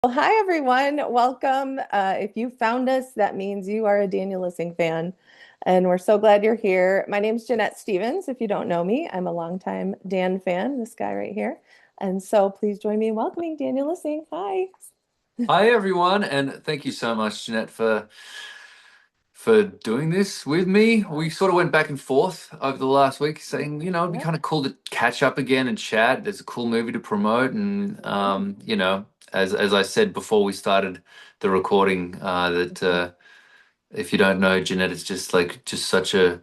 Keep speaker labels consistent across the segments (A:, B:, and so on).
A: Well, hi, everyone. Welcome. If you found us, that means you are a Daniel Lissing fan, and we're so glad you're here. My name's Jeanette Stevens. If you don't know me, I'm a longtime Dan fan, this guy right here. And so please join me in welcoming Daniel Lissing. Hi.
B: Hi everyone, and thank you so much, Jeanette, for doing this with me. We sort of went back and forth over the last week, saying, it'd be
A: Yeah.
B: kind of cool to catch up again and chat. There's a cool movie to promote, and as I said before we started the recording, that if you don't know, Jeanette is just such a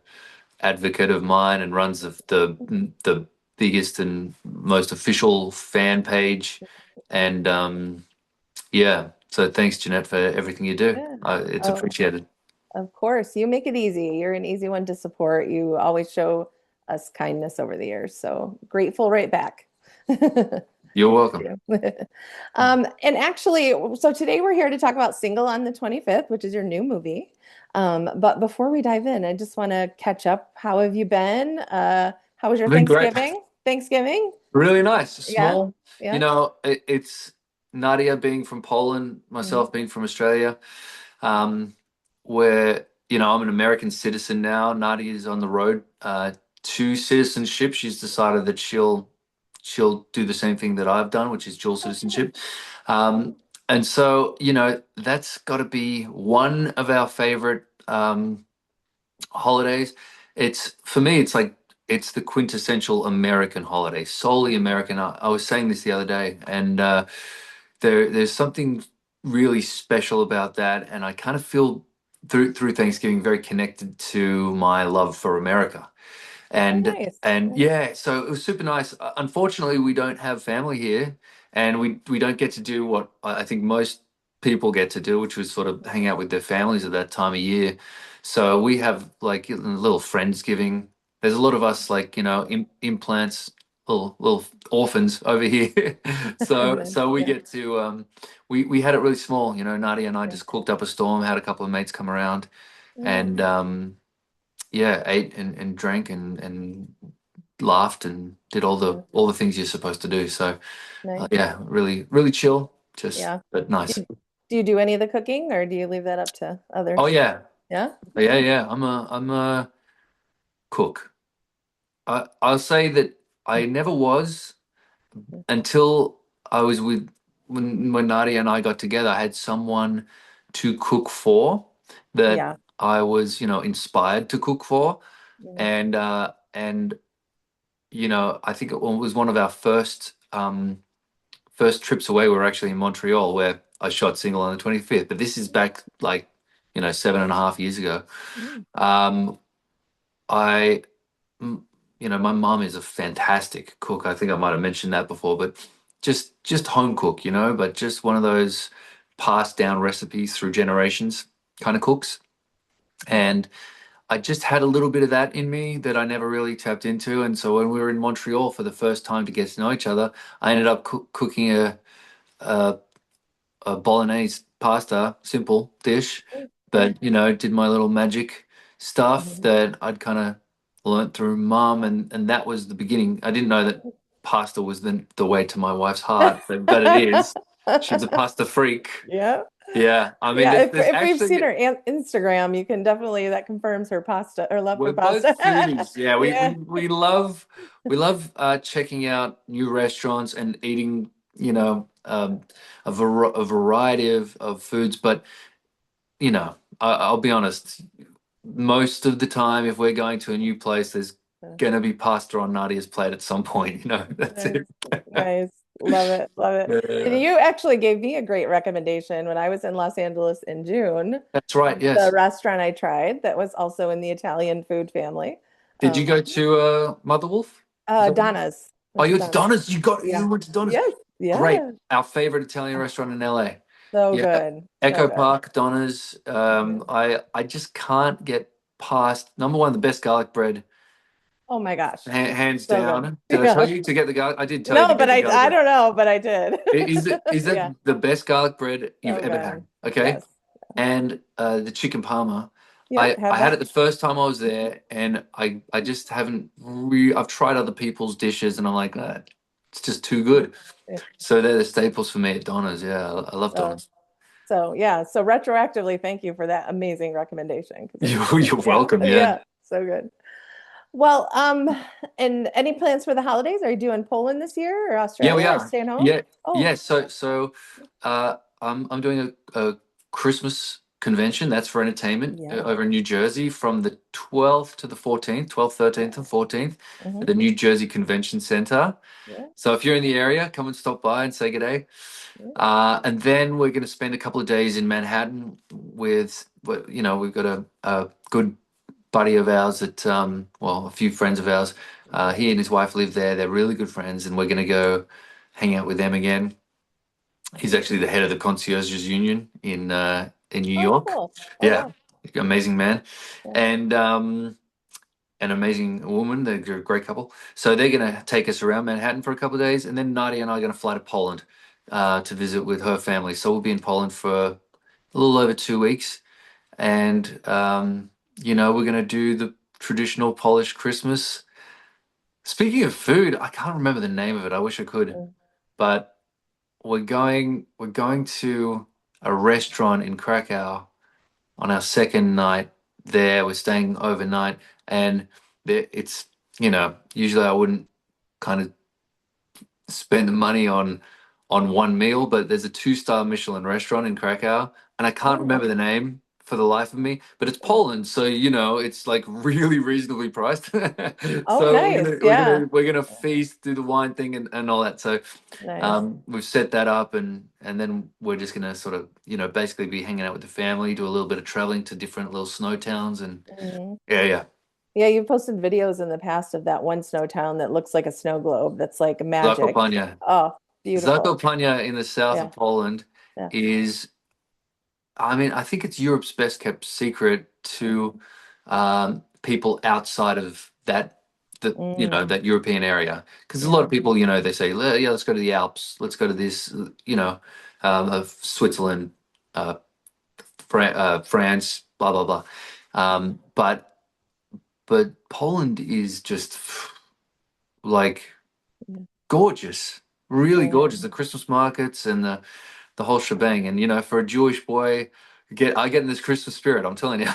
B: advocate of mine and runs the biggest and most official fan page, and yeah. So thanks, Jeanette, for everything you do.
A: Yeah.
B: It's
A: Oh,
B: appreciated.
A: of course. You make it easy. You're an easy one to support. You always show us kindness over the years. So grateful right back.
B: You're
A: Thank
B: welcome.
A: you. And actually, so today we're here to talk about Single on the 25th, which is your new movie. But before we dive in, I just want to catch up. How have you been? How was your
B: I've been great.
A: Thanksgiving? Thanksgiving?
B: Really nice.
A: Yeah,
B: Small.
A: yeah.
B: It's Nadia being from Poland,
A: Mhm.
B: myself being from Australia. Um, where, I'm an American citizen now. Nadia is on the road to citizenship. She's decided that she'll do the same thing that I've done, which is dual
A: Oh, cool.
B: citizenship. Um, and so, that's got to be one of our favorite holidays. It's for me, it's like it's the quintessential American holiday, solely American. I was saying this the other day, and there's something really special about that, and I kind of feel through Thanksgiving very connected to my love for America.
A: Oh,
B: And
A: nice.
B: and yeah, so it was super nice. Unfortunately, we don't have family here, and we don't get to do what I think most people get to do, which was sort of hang out with their families at that time of year. So we have like a little friendsgiving. There's a lot of us like implants, little orphans over here. So
A: Nice.
B: so we
A: Yeah.
B: get to we had it really small. Nadia and I
A: Yeah.
B: just cooked up a storm, had a couple of mates come around,
A: Nice.
B: and yeah, ate and drank and laughed and did all the
A: Yeah.
B: all the things you're supposed to do. So
A: Nice.
B: yeah, really really chill, just
A: Yeah.
B: but
A: Do,
B: nice.
A: do you do any of the cooking or do you leave that up to
B: Oh
A: others?
B: yeah,
A: Yeah.
B: yeah, yeah. I'm a cook. I'll say that I never was until I was with when Nadia and I got together. I had someone to cook for that
A: Yeah.
B: I was inspired to cook for,
A: Yeah.
B: and I think it was one of our first trips away. We were actually in Montreal where I shot Single on the 25th. But this is back like 7.5 years ago.
A: Mm.
B: Um, I my mom is a fantastic cook. I think I might have mentioned that before, but just home cook, but just one of those passed down recipes through generations kind of cooks. And I just had a little bit of that in me that I never really tapped into. And so when we were in Montreal for the first time to get to know each other, I ended up cooking a, a bolognese pasta, simple dish,
A: Yeah.
B: but did my little magic stuff
A: Mhm.
B: that I'd kind of learnt through mum, and that was the beginning. I didn't know that pasta was the way to my wife's heart, but it is. She's a pasta freak.
A: Yeah.
B: Yeah, I mean,
A: Yeah.
B: there's
A: If we've seen
B: actually.
A: her Instagram, you can definitely, that confirms her pasta or love for
B: We're both
A: pasta.
B: foodies. Yeah, we we
A: Yeah.
B: we love we love checking out new restaurants and eating, a variety of foods. But I'll be honest, most of the time, if we're going to a new place, there's gonna be pasta on Nadia's plate at some point. That's
A: Nice.
B: it.
A: Nice. Love it. Love it. And
B: Yeah.
A: you actually gave me a great recommendation when I was in Los Angeles in June.
B: That's right.
A: The
B: Yes.
A: restaurant I tried that was also in the Italian food family.
B: Did you
A: Um,
B: go to Mother Wolf? Is that right?
A: Donna's.
B: Oh,
A: Went
B: you
A: to
B: went to
A: Donna's.
B: Donna's. You
A: Yeah.
B: went to Donna's.
A: Yes.
B: Great.
A: Yeah.
B: Our favorite Italian restaurant in LA.
A: So
B: Yeah.
A: good. So
B: Echo
A: good.
B: Park, Donna's.
A: Yeah.
B: I just can't get past number one, the best garlic bread,
A: Oh my gosh.
B: hands
A: So good.
B: down. Did I tell
A: Yeah.
B: you to get the garlic? I did tell you to
A: No, but
B: get the garlic
A: I
B: bread.
A: don't know, but I did.
B: Is that
A: Yeah.
B: the best garlic bread you've
A: So
B: ever
A: good.
B: had? Okay.
A: Yes.
B: And the chicken parma.
A: Yep.
B: I
A: Had
B: had it
A: that.
B: the first time I was there, and I just haven't I've tried other people's dishes, and I'm like, It's just too good.
A: Yeah.
B: So they're the staples for me at Donna's. Yeah, I love
A: So,
B: Donna's.
A: so yeah. So retroactively, thank you for that amazing recommendation because it was
B: You're
A: yeah,
B: welcome. Yeah.
A: yeah, so good. Well, and any plans for the holidays? Are you doing Poland this year or
B: Yeah, we
A: Australia or
B: are.
A: staying home?
B: Yeah,
A: Oh,
B: yeah. I'm doing a Christmas convention. That's for entertainment
A: yeah.
B: over in New Jersey from the 12th to the 14th, 12th, 13th, and 14th at
A: Hmm.
B: the New Jersey Convention Center.
A: Yeah,
B: So if you're in the area, come and stop by and say good day.
A: yeah.
B: And then we're going to spend a couple of days in Manhattan we've got a good buddy of ours well, a few friends of ours. He and his wife live there. They're really good friends, and we're going to go hang out with them again. He's actually the head of the concierges union in New
A: Oh,
B: York.
A: cool. Oh,
B: Yeah,
A: wow.
B: amazing man,
A: Yeah.
B: and an amazing woman. They're a great couple. So they're going to take us around Manhattan for a couple of days, and then Nadia and I are going to fly to Poland to visit with her family. So we'll be in Poland for a little over 2 weeks, and we're going to do the traditional Polish Christmas. Speaking of food, I can't remember the name of it. I wish I could,
A: Mm.
B: but we're going to a restaurant in Krakow on our second night there. We're staying overnight, and it's usually I wouldn't kind of spend the money on one meal, but there's a two-star Michelin restaurant in Krakow, and I can't
A: Oh,
B: remember the name for the life of me, but it's
A: yeah.
B: Poland, so it's like really reasonably priced.
A: Oh,
B: So we're
A: nice.
B: gonna we're
A: Yeah.
B: gonna we're gonna feast, do the wine thing and all that. So
A: Nice.
B: we've set that up, and then we're just gonna sort of basically be hanging out with the family, do a little bit of traveling to different little snow towns, and
A: Mhm.
B: yeah, yeah.
A: Yeah, you've posted videos in the past of that one snow town that looks like a snow globe that's like magic.
B: Zakopane.
A: Oh, beautiful.
B: Zakopane in the south
A: Yeah.
B: of Poland
A: Yeah.
B: is, I mean, I think it's Europe's best kept secret to people outside of
A: Mm,
B: that European area. Because a lot
A: yeah.
B: of people, they say, Yeah, let's go to the Alps, let's go to this, of Switzerland, uh, France, blah blah blah. But Poland is just like
A: Yeah.
B: gorgeous, really
A: Yeah.
B: gorgeous. The Christmas markets and the whole shebang. And for a Jewish boy, I get in this Christmas spirit. I'm telling you.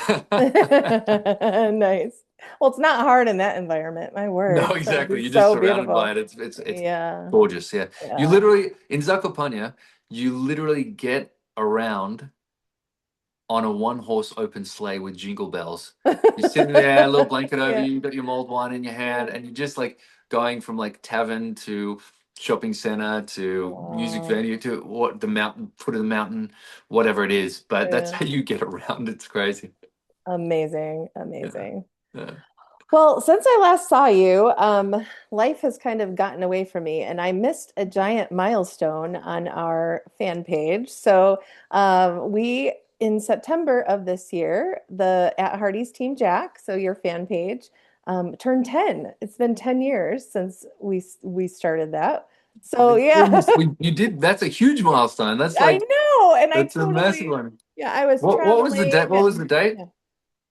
A: Nice. Well, it's not hard in that environment. My
B: No,
A: word. It's gotta be
B: exactly. You're just
A: so
B: surrounded by
A: beautiful.
B: it. It's
A: Yeah.
B: gorgeous. Yeah, you
A: Yeah.
B: literally in Zakopane, you literally get around on a one-horse open sleigh with jingle bells. You're sitting there, a little blanket over
A: Yeah.
B: you, you got your mulled wine in your hand, and you're just like going from like tavern to shopping center to music
A: Wow.
B: venue to what the mountain, foot of the mountain, whatever it is. But that's
A: Yeah.
B: how you get around. It's crazy.
A: Amazing.
B: Yeah.
A: Amazing.
B: Yeah.
A: Well, since I last saw you, life has kind of gotten away from me, and I missed a giant milestone on our fan page. So, we in September of this year, the At Hardy's Team Jack, so your fan page, turned 10. It's been 10 years since we started that. So,
B: My
A: yeah,
B: goodness, you did. That's a huge milestone. That's
A: I
B: like
A: know, and I
B: that's a massive
A: totally,
B: one.
A: yeah, I was
B: What was the date?
A: traveling
B: What was the
A: and
B: date?
A: yeah.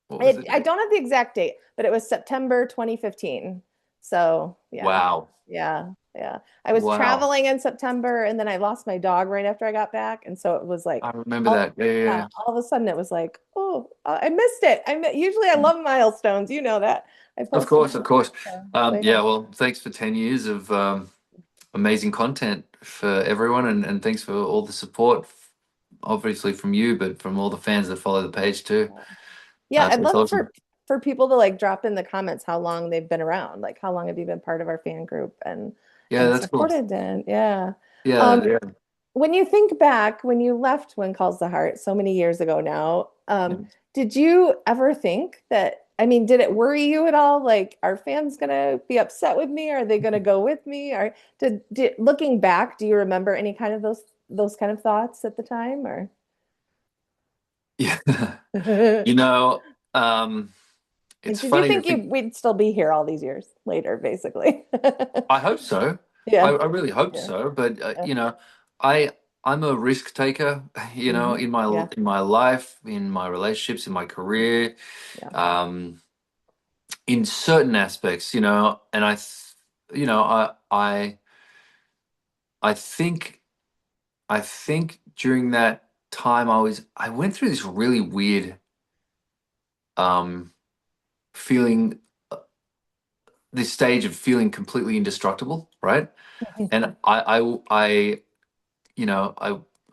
B: What was the
A: I
B: date?
A: don't have the exact date, but it was September 2015. So yeah,
B: Wow.
A: yeah, yeah. I was
B: Wow.
A: traveling in September and then I lost my dog right after I got back. And so it was
B: I
A: like,
B: remember
A: all,
B: that. Yeah, yeah,
A: yeah,
B: yeah.
A: all of a sudden it was like, oh, I missed it. Usually I love milestones. You know that. I
B: Of
A: post
B: course,
A: them.
B: of course.
A: So yeah.
B: Yeah, well, thanks for 10 years of amazing content for everyone, and thanks for all the support, obviously from you, but from all the fans that follow the page too.
A: Yeah, I'd
B: So it's
A: love
B: awesome.
A: for people to like drop in the comments how long they've been around. Like how long have you been part of our fan group
B: Yeah,
A: and
B: that's cool.
A: supported and yeah.
B: Yeah,
A: Um,
B: yeah,
A: when you think back, when you left When Calls the Heart so many years ago now,
B: yeah.
A: did you ever think that, I mean, did it worry you at all? Like, are fans gonna be upset with me? Are they gonna go with me? Or looking back, do you remember any kind of those kind of thoughts at the time or?
B: Yeah.
A: Like,
B: You know, um, it's
A: did you
B: funny to
A: think
B: think.
A: we'd still be here all these years later, basically?
B: I hope so. I,
A: Yeah,
B: I really hope
A: yeah,
B: so. But
A: yeah.
B: I I'm a risk taker.
A: Hmm. Yeah,
B: In my life, in my relationships, in my career,
A: yeah.
B: um, in certain aspects. And I, th- you know, I I think I think during that time I went through this really weird um feeling this stage of feeling completely indestructible, right? And I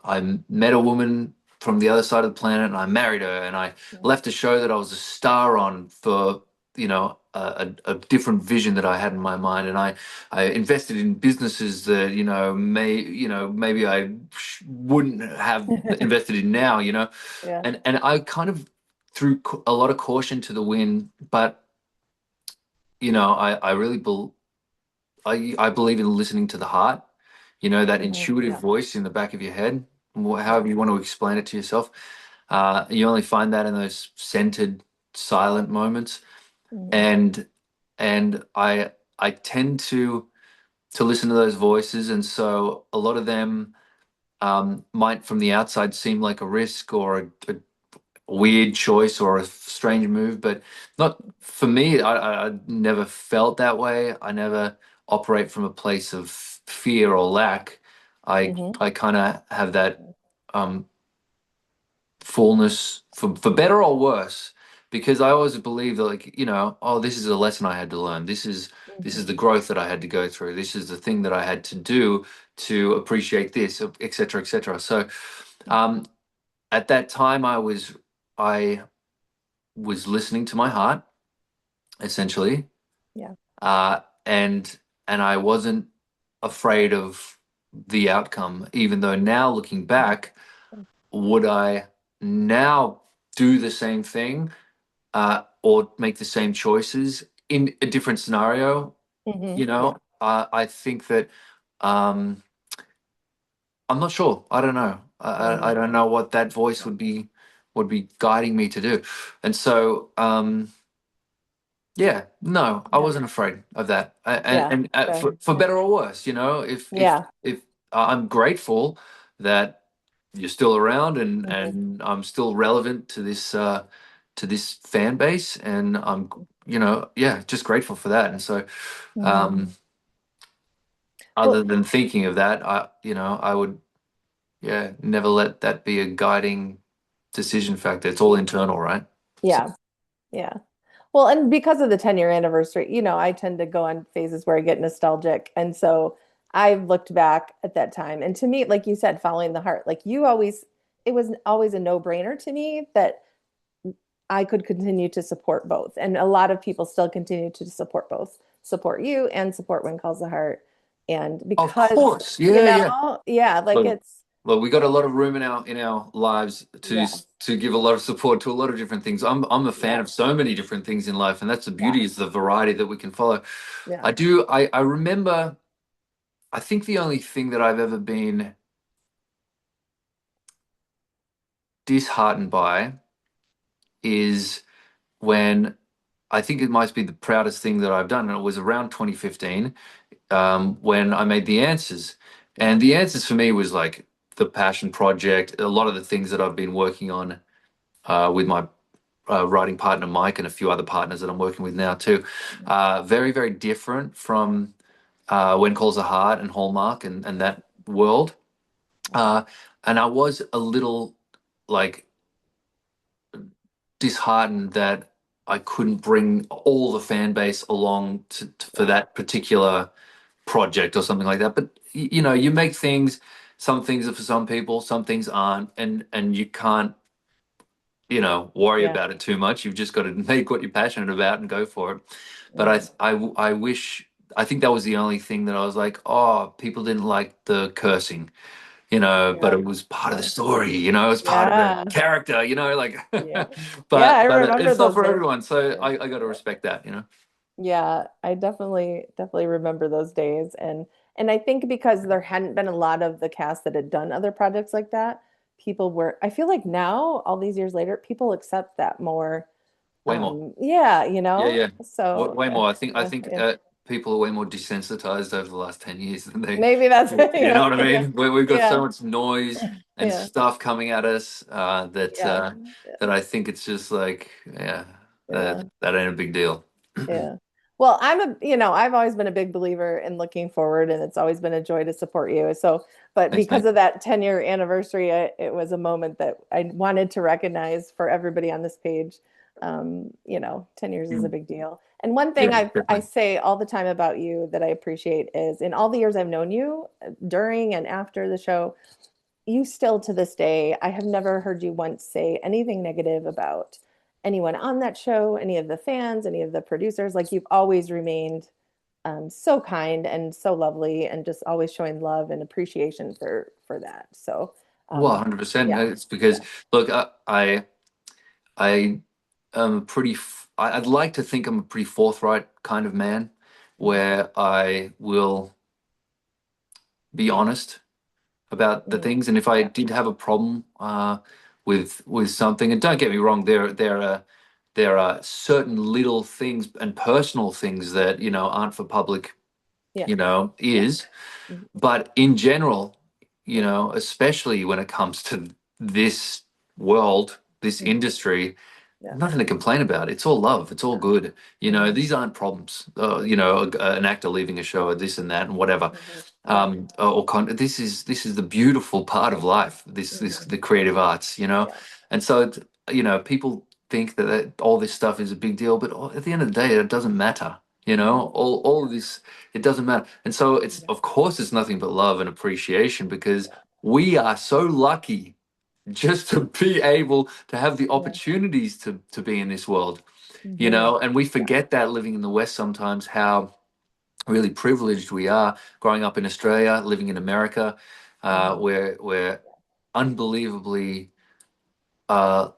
B: I met a woman from the other side of the planet, and I married her, and I left a show that I was a star on for a different vision that I had in my mind, and I invested in businesses that maybe I wouldn't have invested in now,
A: Yeah.
B: and I kind of threw a lot of caution to the wind, but I really I believe in listening to the heart, that intuitive
A: Yeah.
B: voice in the back of your head,
A: Yeah.
B: however you want to explain it to yourself. You only find that in those centered, silent moments,
A: Mhm.
B: and I tend to listen to those voices, and so a lot of them might from the outside seem like a risk or a weird choice or a strange move, but not for me. I never felt that way. I never operate from a place of fear or lack. I
A: Mhm.
B: I kind of have that um, fullness for better or worse, because I always believe that, like, oh, this is a lesson I had to learn. This is
A: Mhm.
B: the growth that I had to go through. This is the thing that I had to do to appreciate this, et cetera, et cetera. So um, at that time, I was listening to my heart, essentially,
A: Yeah.
B: and I wasn't afraid of the outcome. Even though now, looking
A: Mhm.
B: back, would I now do the same thing or make the same choices in a different scenario?
A: Yeah.
B: I think that um, I'm not sure. I don't know. I
A: Mhm.
B: don't know what that voice
A: Yeah.
B: would be guiding me to do, and so. Yeah, no, I
A: Yeah.
B: wasn't afraid of that, and,
A: Yeah.
B: and
A: Good.
B: for
A: Yeah.
B: better or worse, if
A: Yeah.
B: if I'm grateful that you're still around, and
A: Mhm.
B: I'm still relevant to this fan base, and I'm yeah, just grateful for that, and so
A: Mhm.
B: um, other
A: Well,
B: than thinking of that, I would never let that be a guiding decision factor. It's all internal, right? So
A: yeah. Yeah. Well, and because of the 10-year anniversary, I tend to go on phases where I get nostalgic. And so I've looked back at that time. And to me, like you said, following the heart, like it was always a no-brainer to me that I could continue to support both. And a lot of people still continue to support both, support you and support When Calls the Heart. And
B: of
A: because,
B: course, yeah, yeah.
A: yeah, like
B: Look,
A: it's,
B: look, we got a lot of room in our lives
A: yeah,
B: to give a lot of support to a lot of different things. I'm a fan
A: yeah,
B: of so many different things in life, and that's the
A: yeah,
B: beauty, is the variety that we can follow.
A: yeah,
B: I remember. I think the only thing that I've ever been disheartened by is when I think it might be the proudest thing that I've done, and it was around 2015 when I made the answers,
A: yeah,
B: and the answers for me was like the passion project. A lot of the things that I've been working on with my writing partner Mike and a few other partners that I'm working with now too. Very, very different from When Calls the Heart and Hallmark and that world. Uh, and I was a little like disheartened that I couldn't bring all the fan base along for
A: yeah,
B: that particular project or something like that. But you make things. Some things are for some people, some things aren't, and you can't worry
A: yeah,
B: about it too much. You've just got to make what you're passionate about and go for it. But
A: mhm,
B: I wish, I think that was the only thing that I was like, oh, people didn't like the cursing, but
A: yeah,
B: it was part of the
A: yeah,
B: story, it was part of the
A: yeah,
B: character, like,
A: yeah. Yeah, I
B: but
A: remember
B: it's not
A: those
B: for
A: days.
B: everyone. So
A: Yeah.
B: I got to
A: Yeah.
B: respect that.
A: Yeah, I definitely remember those days, and I think because there hadn't been a lot of the cast that had done other projects like that, I feel like now, all these years later, people accept that more.
B: Way more.
A: Yeah,
B: Yeah, yeah.
A: so
B: Way more. I
A: yeah,
B: think
A: yeah.
B: people are way more desensitized over the last 10 years than they,
A: Maybe that's
B: you know what I
A: yeah,
B: mean? We've got so
A: yeah,
B: much noise and
A: yeah,
B: stuff coming at us
A: yeah,
B: that I think it's just like, yeah,
A: yeah,
B: that ain't a big deal.
A: yeah. Well, I've always been a big believer in looking forward, and it's always been a joy to support you. So, but
B: Thanks,
A: because
B: mate.
A: of that 10-year anniversary, it was a moment that I wanted to recognize for everybody on this page. 10 years is a
B: Mm.
A: big deal. And one
B: Yeah,
A: thing I
B: definitely.
A: say all the time about you that I appreciate is in all the years I've known you, during and after the show, you still to this day, I have never heard you once say anything negative about anyone on that show, any of the fans, any of the producers. Like you've always remained so kind and so lovely, and just always showing love and appreciation for that. So,
B: Well,
A: um,
B: 100%.
A: yeah,
B: It's because,
A: yeah,
B: look, I am a I'd like to think I'm a pretty forthright kind of man
A: mhm,
B: where I will be honest about the
A: mhm,
B: things. And if I
A: yeah,
B: did have a problem with something, and don't get me wrong, there are certain little things and personal things that aren't for public
A: yeah, yeah,
B: ears.
A: mhm,
B: But in general, especially when it comes to this world, this
A: mhm,
B: industry,
A: yeah,
B: nothing to complain about. It's all love. It's all
A: yeah,
B: good.
A: mhm,
B: These aren't problems. An actor leaving a show or this and that and whatever.
A: mhm, yeah,
B: This is the beautiful part of life. This
A: mhm,
B: the creative arts.
A: yeah,
B: And so people think that all this stuff is a big deal, but at the end of the day, it doesn't matter.
A: mhm,
B: All
A: yeah,
B: of this, it doesn't matter. And so
A: yeah,
B: of course it's nothing but love and appreciation because
A: yeah,
B: we are so lucky just to be able to have the
A: yeah,
B: opportunities to be in this world,
A: mhm,
B: and we
A: yeah,
B: forget that living in the West sometimes how really privileged we are growing up in Australia, living in America,
A: mhm,
B: where we're unbelievably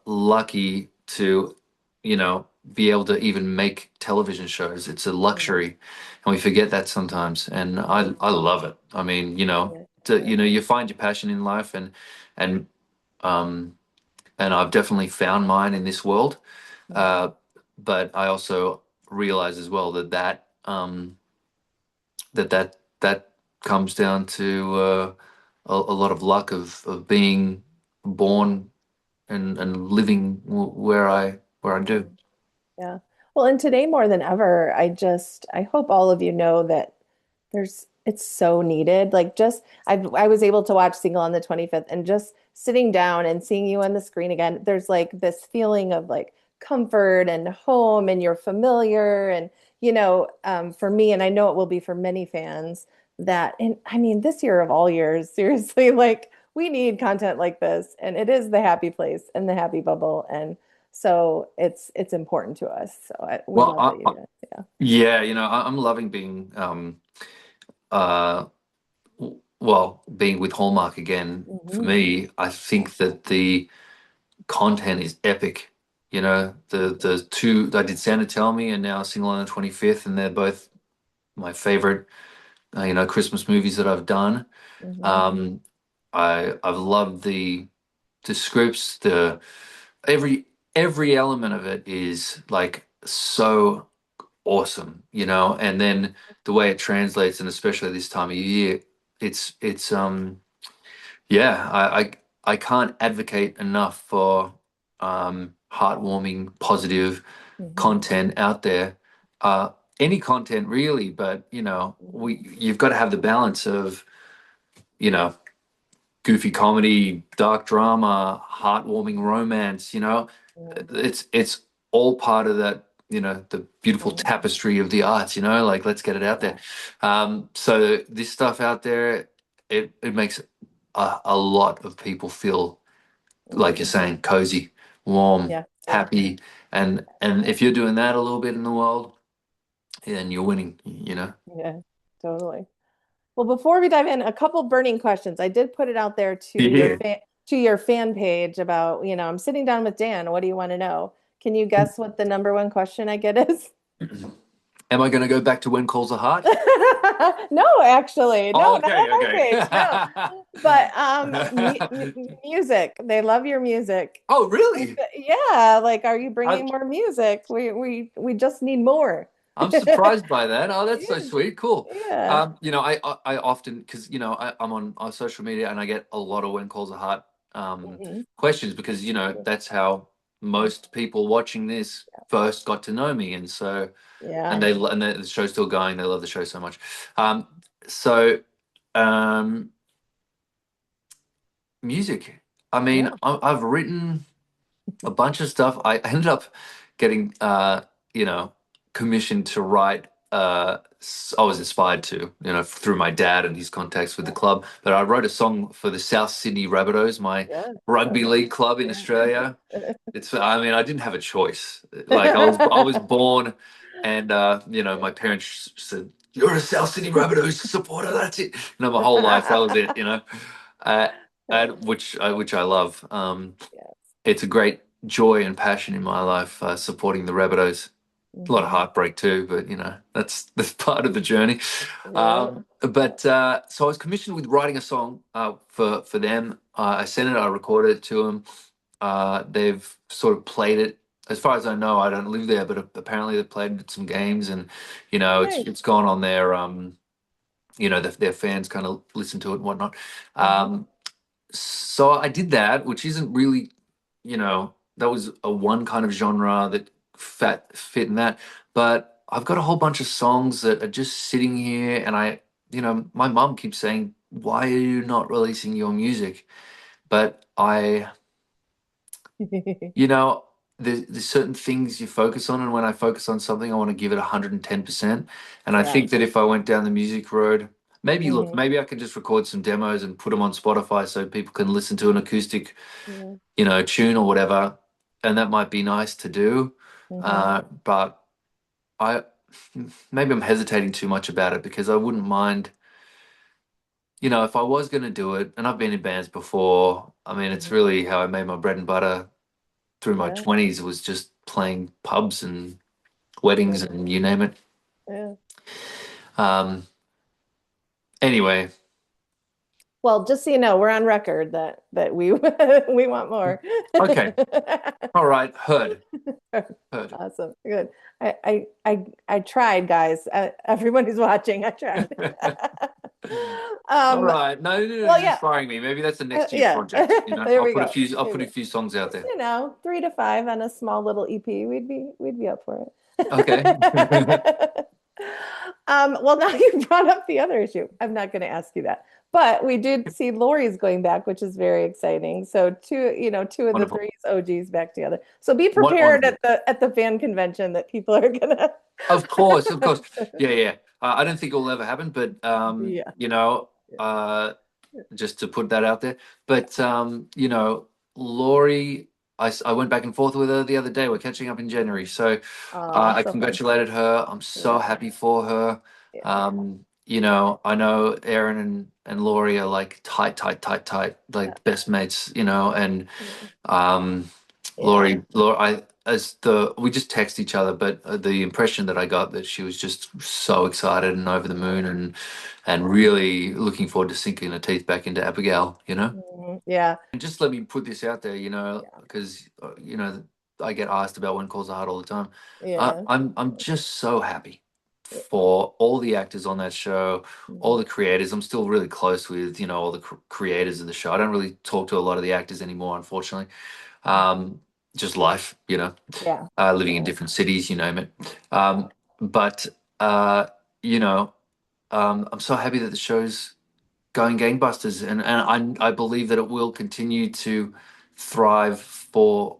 B: lucky to, be able to even make television shows. It's a
A: mhm,
B: luxury, and we forget that sometimes. And I
A: mhm,
B: I love it. I mean,
A: yeah, yeah,
B: you find your passion in life, and um and I've definitely found mine in this world.
A: mhm,
B: Uh, but I also realize as well that comes down to a lot of luck of being born and living where I do.
A: mhm. Yeah. Well, and today more than ever, I hope all of you know that it's so needed. Like I was able to watch Single on the 25th, and just sitting down and seeing you on the screen again, there's like this feeling of like comfort and home, and you're familiar. And for me, and I know it will be for many fans, that, and I mean, this year of all years, seriously, like we need content like this, and it is the happy place and the happy bubble. And so it's important to us. So we
B: Well,
A: love that you do. Yeah.
B: yeah, I'm loving being uh being with Hallmark again. For
A: Hmm.
B: me, I think that the content is epic. The two I did Santa Tell Me and now Single on the 25th, and they're both my favorite Christmas movies that I've done.
A: Hmm.
B: Um, I've loved the scripts, the every every element of it is like so awesome, and then the way it translates, and especially this time of year, it's yeah, I can't advocate enough for heartwarming, positive
A: Hmm.
B: content out there. Uh, any content really, but
A: Hmm.
B: you've got to have the balance of you know goofy comedy, dark drama, heartwarming romance.
A: Yeah.
B: It's all part of that. The beautiful
A: Hmm.
B: tapestry of the arts. Like let's get it out
A: Yeah.
B: there. So this stuff out there, it makes a lot of people feel like you're
A: Hmm.
B: saying cozy, warm,
A: Yeah. Yeah.
B: happy, and if you're doing that a little bit in the world, then you're winning.
A: Yeah. Totally. Well, before we dive in, a couple burning questions. I did put it out there
B: Yeah.
A: to your fan page about, I'm sitting down with Dan. What do you want to know? Can you guess what the number one question I get is?
B: Am I going to go back to when calls are hot?
A: No, actually, no,
B: Oh,
A: not on
B: okay,
A: my page. No,
B: okay.
A: but music. They love your music.
B: Oh, really?
A: Yeah, like, are you
B: I,
A: bringing more music? We just need more.
B: I'm surprised by that. Oh, that's so
A: Yeah,
B: sweet. Cool.
A: yeah.
B: I often, because I'm on social media and I get a lot of when calls are hot
A: Mhm.
B: questions because that's how. most people watching this first got to know me, and so
A: Yeah.
B: the show's still going. They love the show so much. Um, so um, music. I mean,
A: Yeah.
B: I've written a bunch of stuff. I ended up getting, you know, commissioned to write. I was inspired to, through my dad and his contacts with the
A: Yeah.
B: club. But I wrote a song for the South Sydney Rabbitohs, my
A: Yeah.
B: rugby
A: Okay.
B: league club in
A: Yeah.
B: Australia. I mean, I didn't have a choice. Like I was born, and my parents said, "You're a South Sydney Rabbitohs supporter. That's it." My whole life that was it. Uh, which I love.
A: Yes.
B: It's a great joy and passion in my life, supporting the Rabbitohs. A lot of
A: Hmm.
B: heartbreak too, but that's part of the journey.
A: Yeah.
B: But so I was commissioned with writing a song for them. I sent it, I recorded it to them. They've sort of played it. As far as I know, I don't live there, but apparently they've played it at some games, and it's
A: Nice.
B: it's gone on their their fans kind of listen to it and whatnot.
A: Hmm.
B: Um, so I did that, which isn't really, that was a one kind of genre that fit in that. But I've got a whole bunch of songs that are just sitting here, and my mum keeps saying, "Why are you not releasing your music?" But you know, there's certain things you focus on, and when I focus on something, I want to give it 110%. And I
A: Yeah.
B: think that if I went down the music road,
A: Hmm.
B: maybe I could just record some demos and put them on Spotify so people can listen to an acoustic,
A: Yeah.
B: tune or whatever, and that might be nice to do.
A: Hmm.
B: But I maybe I'm hesitating too much about it because I wouldn't mind, if I was going to do it, and I've been in bands before. I mean, it's
A: Hmm.
B: really how I made my bread and butter through my
A: Yeah.
B: 20s was just playing pubs and weddings
A: Yeah.
B: and you name it.
A: Yeah.
B: Um, anyway,
A: Well, just so you know, we're on record that we we want more.
B: okay, all right, heard.
A: Awesome. Good. I tried, guys. Everyone who's watching, I tried.
B: All
A: Um,
B: right, no,
A: well,
B: you're
A: yeah.
B: inspiring me. Maybe that's the next year
A: Yeah.
B: project.
A: There
B: I'll
A: we
B: put a
A: go.
B: few, I'll
A: There
B: put
A: we
B: a
A: go.
B: few songs out
A: Just,
B: there.
A: 3 to 5 on a small little EP. We'd be up for
B: Okay.
A: it. Well, now you brought up the other issue. I'm not going to ask you that. But we did see Lori's going back, which is very exciting. So two of the
B: Wonderful.
A: three OGs back together. So be prepared
B: Wonderful.
A: at the fan convention that people are gonna.
B: Of course, of course. Yeah, yeah. I don't think it will ever happen, but
A: Yeah.
B: uh, just to put that out there. But Laurie, I went back and forth with her the other day. We're catching up in January, so
A: Oh,
B: I
A: so fun.
B: congratulated her. I'm so
A: Yeah.
B: happy for her.
A: Yeah.
B: I know Aaron and Laurie are like tight, tight, tight, tight,
A: Yeah.
B: like best mates. And um,
A: Yeah.
B: Laurie, we just text each other, but the impression that I got that she was just so excited and over the moon and
A: Yeah.
B: really looking forward to sinking her teeth back into Abigail.
A: Mhm. Yeah.
B: And just let me put this out there,
A: Yeah.
B: because I get asked about When Calls Are Hard all the time.
A: Yeah.
B: I'm just so happy
A: Yeah.
B: for all the actors on that show, all
A: Mhm.
B: the creators. I'm still really close with all the creators of the show. I don't really talk to a lot of the actors anymore, unfortunately. Um, just life,
A: Yeah.
B: living in
A: Yeah.
B: different cities, you name it.
A: Yeah.
B: But you know, I'm so happy that the show's going gangbusters, and I believe that it will continue to thrive for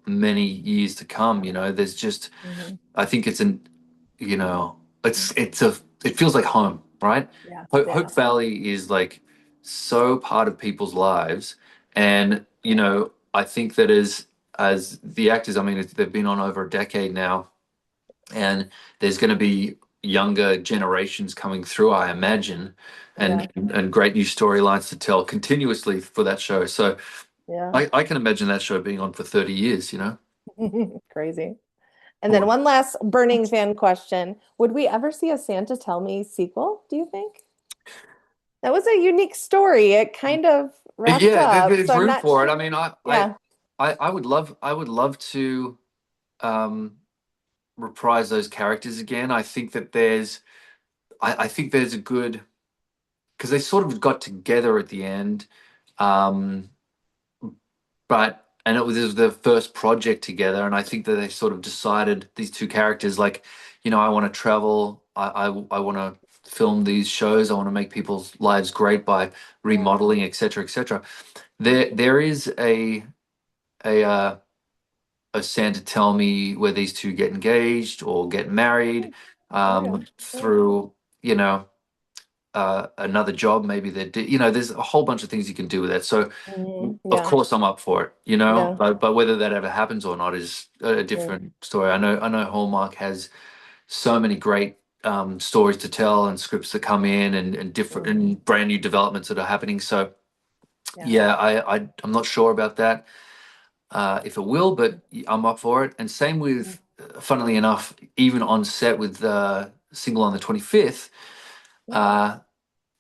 B: many years to come. There's just
A: Mhm.
B: I think it's an you know it feels like home, right?
A: Yeah.
B: Hope
A: Yeah.
B: Valley is like so part of people's lives, and I think that as the actors, I mean, they've been on over a decade now, and there's going to be younger generations coming through, I imagine,
A: Yeah.
B: and great new storylines to tell continuously for that show. So
A: Yeah.
B: I can imagine that show being on for 30 years.
A: Crazy. And then
B: Or
A: one last burning fan question. Would we ever see a Santa Tell Me sequel, do you think? That was a unique story. It kind of wrapped
B: yeah,
A: up,
B: there's
A: so I'm
B: room
A: not
B: for it. I
A: sure.
B: mean,
A: Yeah.
B: I would love to um, reprise those characters again. I think there's a good because they sort of got together at the end, um, but and it was their first project together, and I think that they sort of decided, these two characters, like, I want to travel, I want to film these shows, I want to make people's lives great by
A: Yeah.
B: remodeling, etc., etc. There is a a Santa tell me where these two get engaged or get married,
A: Okay. Yeah.
B: through, you know another job. Maybe there's a whole bunch of things you can do with that. So of
A: Yeah.
B: course I'm up for it,
A: Yeah.
B: but whether that ever happens or not is a
A: Sure.
B: different story. I know Hallmark has so many great stories to tell, and scripts that come in, and different
A: Mhm.
B: and brand new developments that are happening. So
A: Yeah.
B: yeah, I'm not sure about that, if it will, but I'm up for it. And same with, funnily enough, even on set with Single on the 25th,
A: Yeah.
B: uh,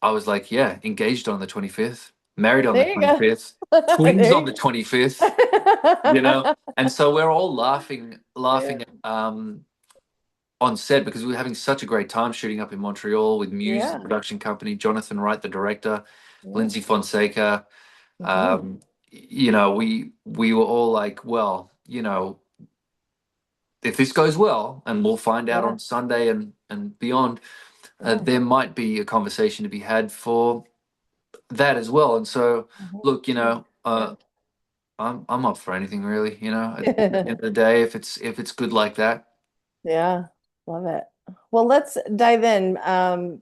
B: I was like, yeah, engaged on the 25th, married on the
A: There you go.
B: 25th, twins
A: There
B: on
A: you
B: the
A: go.
B: 25th, and so we're all
A: Yeah.
B: laughing on set, because we were having such a great time shooting up in Montreal with Muse, the
A: Yeah.
B: production company, Jonathan Wright, the director,
A: Yeah.
B: Lindsay Fonseca.
A: Hmm.
B: We were all like, well, if this goes well, and we'll find out
A: Yeah.
B: on Sunday and beyond,
A: Yeah.
B: there might be a conversation to be had for that as well. And so, look,
A: Yeah.
B: I'm up for anything really. At the end of the day, if it's good like that.
A: Yeah, love it. Well, let's dive in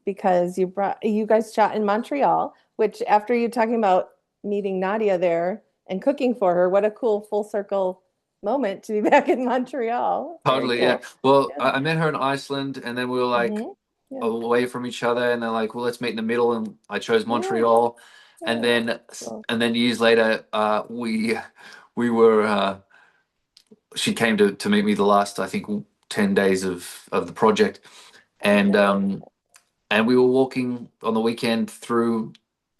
A: because you guys shot in Montreal, which after you talking about meeting Nadia there and cooking for her, what a cool full circle moment to be back in Montreal. Very
B: Totally, yeah.
A: cool.
B: Well,
A: Yeah.
B: I met her in Iceland, and then we were like
A: Yeah.
B: away from each other, and they're like, well, let's meet in the middle, and I chose
A: Yeah.
B: Montreal. and
A: Yeah.
B: then
A: Cool.
B: and then years later, we were she came to meet me the last, I think, 10 days of the project, and
A: Okay.
B: and we were walking on the weekend through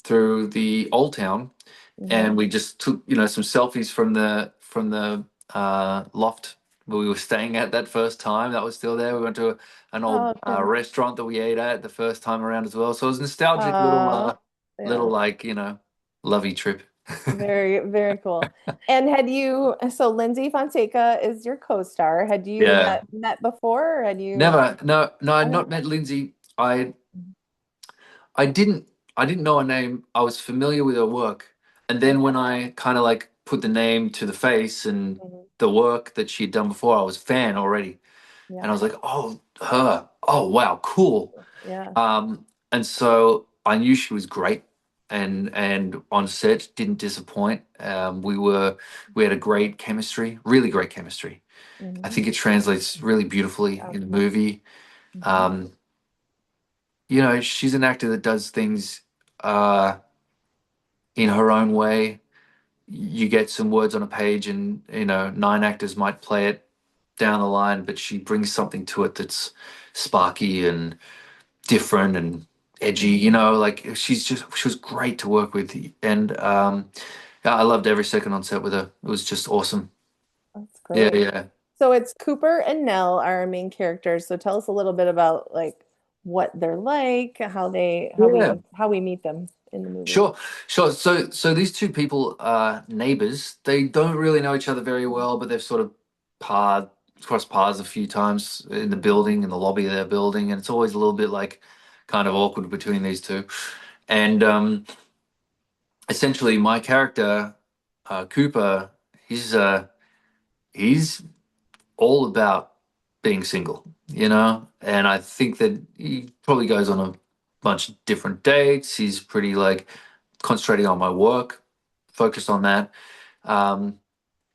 B: the old town,
A: Hmm.
B: and we just took, some selfies from the loft where we were staying at that first time. That was still there. We went to an old
A: Oh, good.
B: restaurant that we ate at the first time around as well. So it was a nostalgic little
A: Yeah.
B: like, lovey trip.
A: Very, very cool. And so Lindsay Fonseca is your co-star. Had you
B: Yeah.
A: met before or had you
B: Never. No, no, I'd
A: okay.
B: not met Lindsay. I didn't know her name. I was familiar with her work. And then
A: Okay.
B: when I kind of like put the name to the face and
A: Mhm.
B: the work that she had done before, I was a fan already. And I
A: Yeah.
B: was like, oh, her. Oh, wow, cool.
A: Yeah.
B: And so I knew she was great, and on set didn't disappoint. We had a great chemistry, really great chemistry. I
A: Hmm.
B: think it translates really beautifully
A: Yeah.
B: in the movie.
A: Hmm.
B: Um, she's an actor that does things in her own way. You get some words on a page, and nine actors might play it down the line, but she brings something to it that's sparky and different and edgy.
A: Hmm.
B: Like, she was great to work with, and yeah, I loved every second on set with her. It was just awesome.
A: That's
B: Yeah,
A: great.
B: yeah,
A: So it's Cooper and Nell are our main characters. So tell us a little bit about like what they're like,
B: yeah.
A: how we meet them in the movie.
B: Sure, sure. So these two people are neighbors. They don't really know each other very well, but they've sort of par crossed paths a few times in the building, in the lobby of their building, and it's always a little bit like kind of awkward between these two. And essentially, my character, Cooper, he's uh, he's all about being single, and I think that he probably goes on a bunch of different dates. He's pretty like concentrating on my work, focused on that. Um,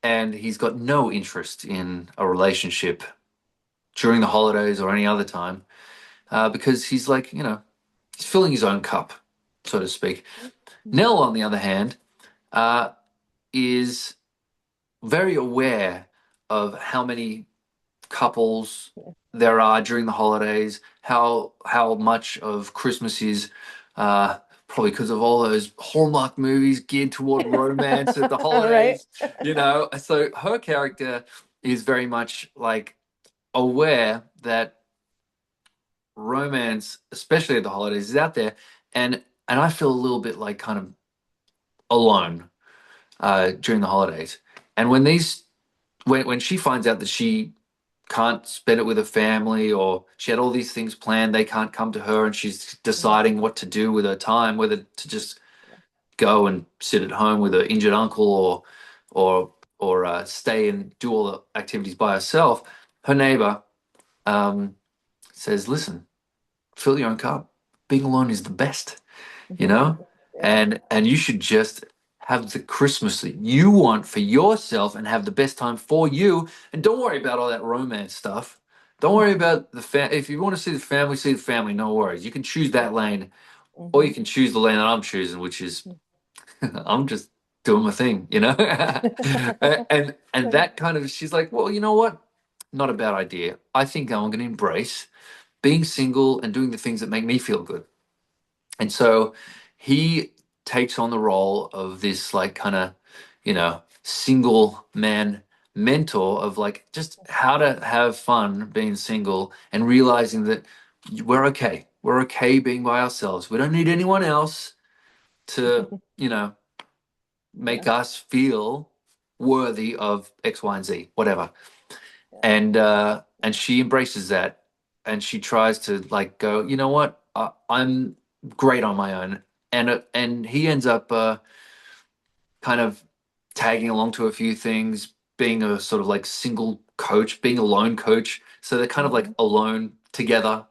B: and he's got no interest in a relationship during the holidays or any other time, because he's like, he's filling his own cup, so to speak. Nell, on the other hand, uh, is very aware of how many couples there are during the holidays, how much of Christmas is probably because of all those Hallmark movies geared toward romance at the
A: Right?
B: holidays. So her character is very much like aware that romance, especially at the holidays, is out there, and I feel a little bit like kind of alone during the holidays. And when she finds out that she can't spend it with her family, or she had all these things planned, they can't come to her, and she's
A: Mhm.
B: deciding what to do with her time, whether to just go and sit at home with her injured uncle, or stay and do all the activities by herself. Her neighbor um, says, "Listen, fill your own cup. Being alone is the best, you
A: Mhm.
B: know,
A: Yeah.
B: and you should just have the Christmas that you want for yourself and have the best time for you, and don't worry about all that romance stuff. Don't worry about if you want to see the family, no worries. You can choose that lane, or you
A: Mhm.
B: can choose the lane that I'm choosing, which is I'm just doing my thing, you know." And that kind of, she's like, well, you know what? Not a bad idea. I think I'm going to embrace being single and doing the things that make me feel good. And so he takes on the role of this, like, kind of, single man mentor of, like, just how to have fun being single and realizing that we're okay. We're okay being by ourselves. We don't need anyone else to, you know, make
A: Yeah.
B: us feel worthy of X, Y, and Z, whatever.
A: Yeah.
B: And she embraces that, and she tries to, like, go, you know what, I'm great on my own. And he ends up kind of tagging along to a few things, being a sort of like single coach, being a lone coach. So they're kind of like
A: Mhm.
B: alone together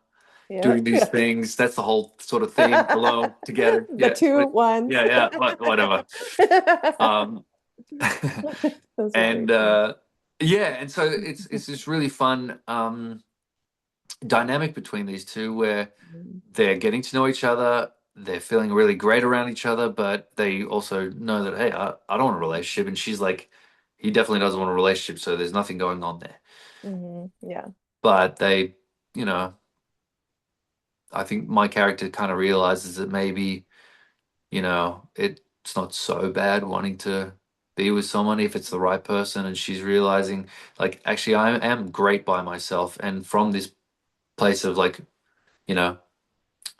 A: Yeah.
B: doing these
A: Yeah.
B: things. That's the whole sort of theme, alone together.
A: The
B: Yeah,
A: two ones.
B: yeah, yeah, whatever. Um,
A: Those are
B: and
A: great too.
B: yeah, and so it's this really fun dynamic between these two, where
A: Mhm.
B: they're getting to know each other, they're feeling really great around each other, but they also know that, hey, I don't want a relationship, and she's like, he definitely doesn't want a relationship, so there's nothing going on there.
A: Mhm. Yeah.
B: But they, you know, I think my character kind of realizes that maybe, it's not so bad wanting to be with someone if it's the right person, and she's realizing, like, actually I am great by myself, and from this place of, like, you know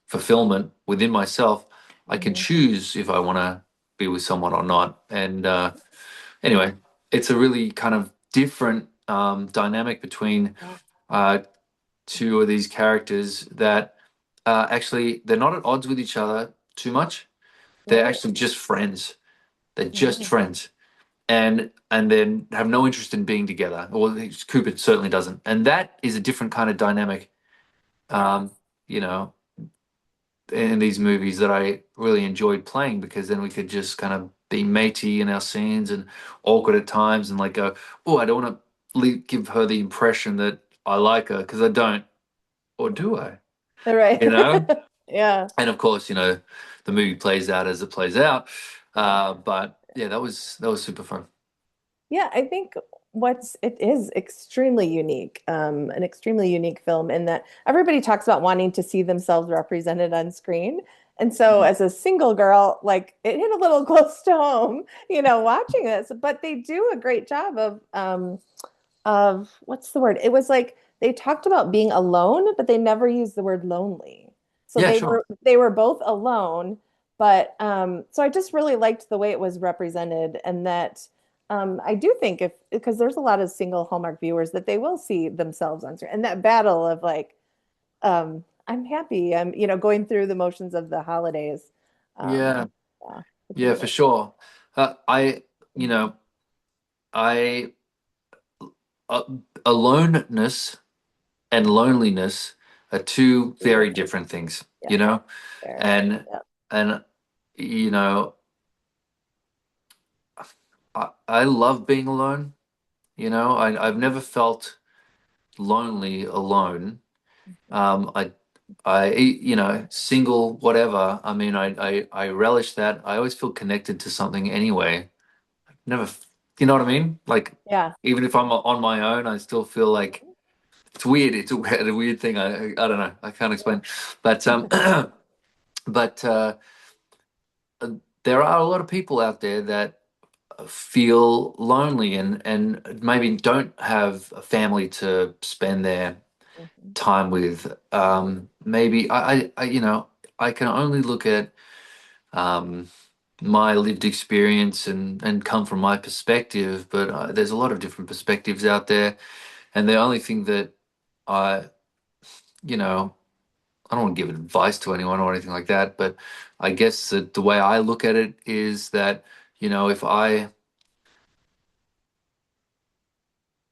B: fulfillment within myself, I can
A: Mhm.
B: choose if I want to be with someone or not. And anyway, it's a really kind of different dynamic between
A: Yeah.
B: uh, two of these characters that actually, they're not at odds with each other too much. They're
A: Right.
B: actually just friends. They're just
A: Mhm.
B: friends. And then have no interest in being together. Well, Cooper certainly doesn't. And that is a different kind of dynamic,
A: Yeah.
B: um, you know, in these movies that I really enjoyed playing, because then we could just kind of be matey in our scenes and awkward at times, and, like, go, oh, I don't want to give her the impression that I like her, because I don't, or do I?
A: Right.
B: You know?
A: Yeah.
B: And of course, the movie plays out as it plays out.
A: Yeah.
B: But yeah, that was super fun.
A: Yeah, I think it is extremely unique, an extremely unique film in that everybody talks about wanting to see themselves represented on screen. And so
B: Mhm.
A: as a single girl, like it hit a little close to home, watching this, but they do a great job of what's the word? It was like they talked about being alone, but they never used the word lonely. So
B: Yeah,
A: they
B: sure.
A: were both alone, but so I just really liked the way it was represented, and that I do think if because there's a lot of single Hallmark viewers that they will see themselves on screen, and that battle of like I'm happy, I'm going through the motions of the holidays.
B: Yeah,
A: Yeah, which
B: yeah,
A: is
B: for
A: really
B: sure. You know, I uh, aloneness and loneliness are two
A: two
B: very
A: different.
B: different things,
A: Yeah, there.
B: and
A: Yeah.
B: and you know, I love being alone. I've never felt lonely alone. I single, whatever. I mean, I relish that. I always feel connected to something anyway. Never, you know what I mean? Like,
A: Yeah.
B: even if I'm on my own, I still feel like it's weird. It's a weird thing. I don't know. I can't explain. But but there are a lot of people out there that feel lonely, and maybe don't have a family to spend their
A: Mhm.
B: time with. Maybe I can only look at um, my lived experience and come from my perspective, but there's a lot of different perspectives out there, and the only thing that I, you know, I don't want to give advice to anyone or anything like that, but I guess that the way I look at it is that, if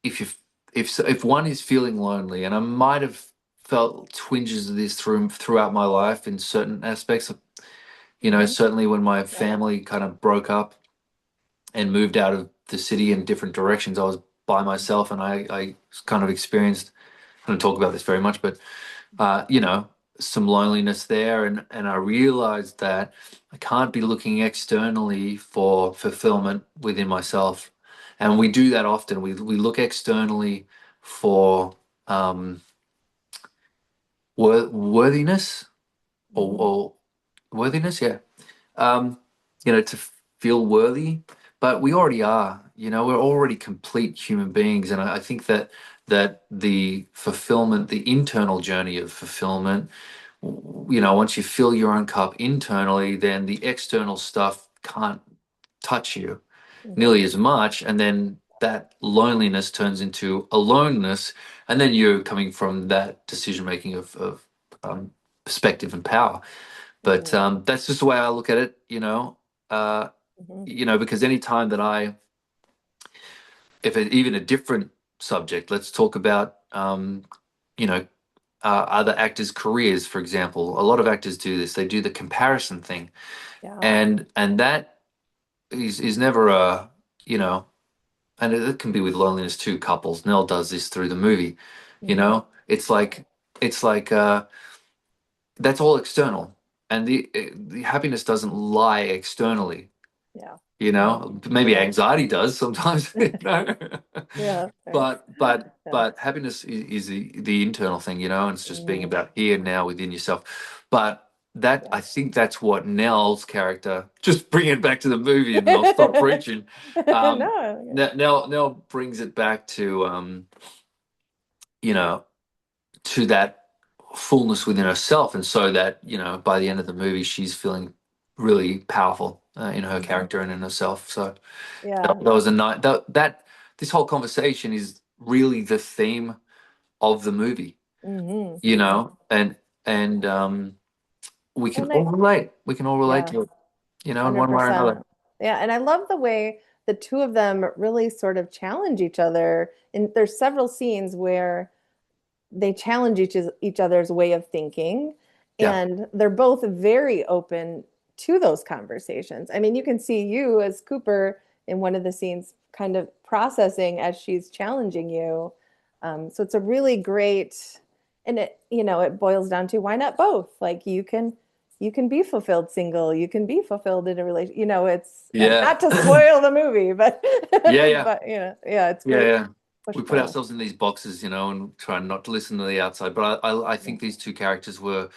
B: if you if one is feeling lonely, and I might have felt twinges of this throughout my life in certain aspects,
A: Hmm.
B: certainly when my
A: Yeah.
B: family kind of broke up and moved out of the city in different directions, I was by myself, and I kind of experienced, I don't talk about this very much, but some loneliness there, and I realized that I can't be looking externally for fulfillment within myself. And we do that often. We look externally for um, worthiness, or,
A: Hmm.
B: or worthiness, yeah. To feel worthy, but we already are. We're already complete human beings, and I think that the fulfillment, the internal journey of fulfillment, once you fill your own cup internally, then the external stuff can't touch you nearly
A: Hmm.
B: as much, and then that loneliness turns into aloneness, and then you're coming from that decision making of perspective and power. But
A: Hmm.
B: that's just the way I look at it, uh,
A: Hmm.
B: because any time that even a different subject, let's talk about, you know, other actors' careers, for example. A lot of actors do this. They do the comparison thing,
A: Yeah.
B: and that is never you know, and it can be with loneliness too. Couples. Nell does this through the movie.
A: Hmm.
B: It's like that's all external, and the happiness doesn't lie externally.
A: Yeah. Yeah.
B: Maybe
A: Yeah.
B: anxiety does sometimes.
A: Yeah. Fair. Yeah.
B: But happiness is the internal thing, and it's just being
A: Hmm.
B: about here and now within yourself. But that,
A: Yeah.
B: I think that's what Nell's character, just bring it back to the movie, and I'll stop preaching.
A: No.
B: Nell brings it back to, you know to that fullness within herself, and so that, by the end of the movie, she's feeling really powerful in her
A: Hmm.
B: character and in herself. So
A: Yeah.
B: that was a night that this whole conversation is really the theme of the movie,
A: Hmm. Hmm.
B: and we can
A: Well,
B: all
A: nice.
B: relate. We can all relate
A: Yeah.
B: to it, in one way or
A: 100%.
B: another.
A: Yeah, and I love the way the two of them really sort of challenge each other. And there's several scenes where they challenge each other's way of thinking,
B: Yeah,
A: and they're both very open to those conversations. I mean, you can see you as Cooper in one of the scenes kind of processing as she's challenging you. So it's a really great, and it boils down to why not both? Like you can be fulfilled single, you can be fulfilled in a relationship. It's
B: yeah,
A: not to spoil the movie, but
B: yeah, yeah,
A: but yeah, it's
B: yeah,
A: great.
B: yeah.
A: Push
B: We put
A: both.
B: ourselves in these boxes, and try not to listen to the outside. But I
A: Yeah.
B: think these two characters were,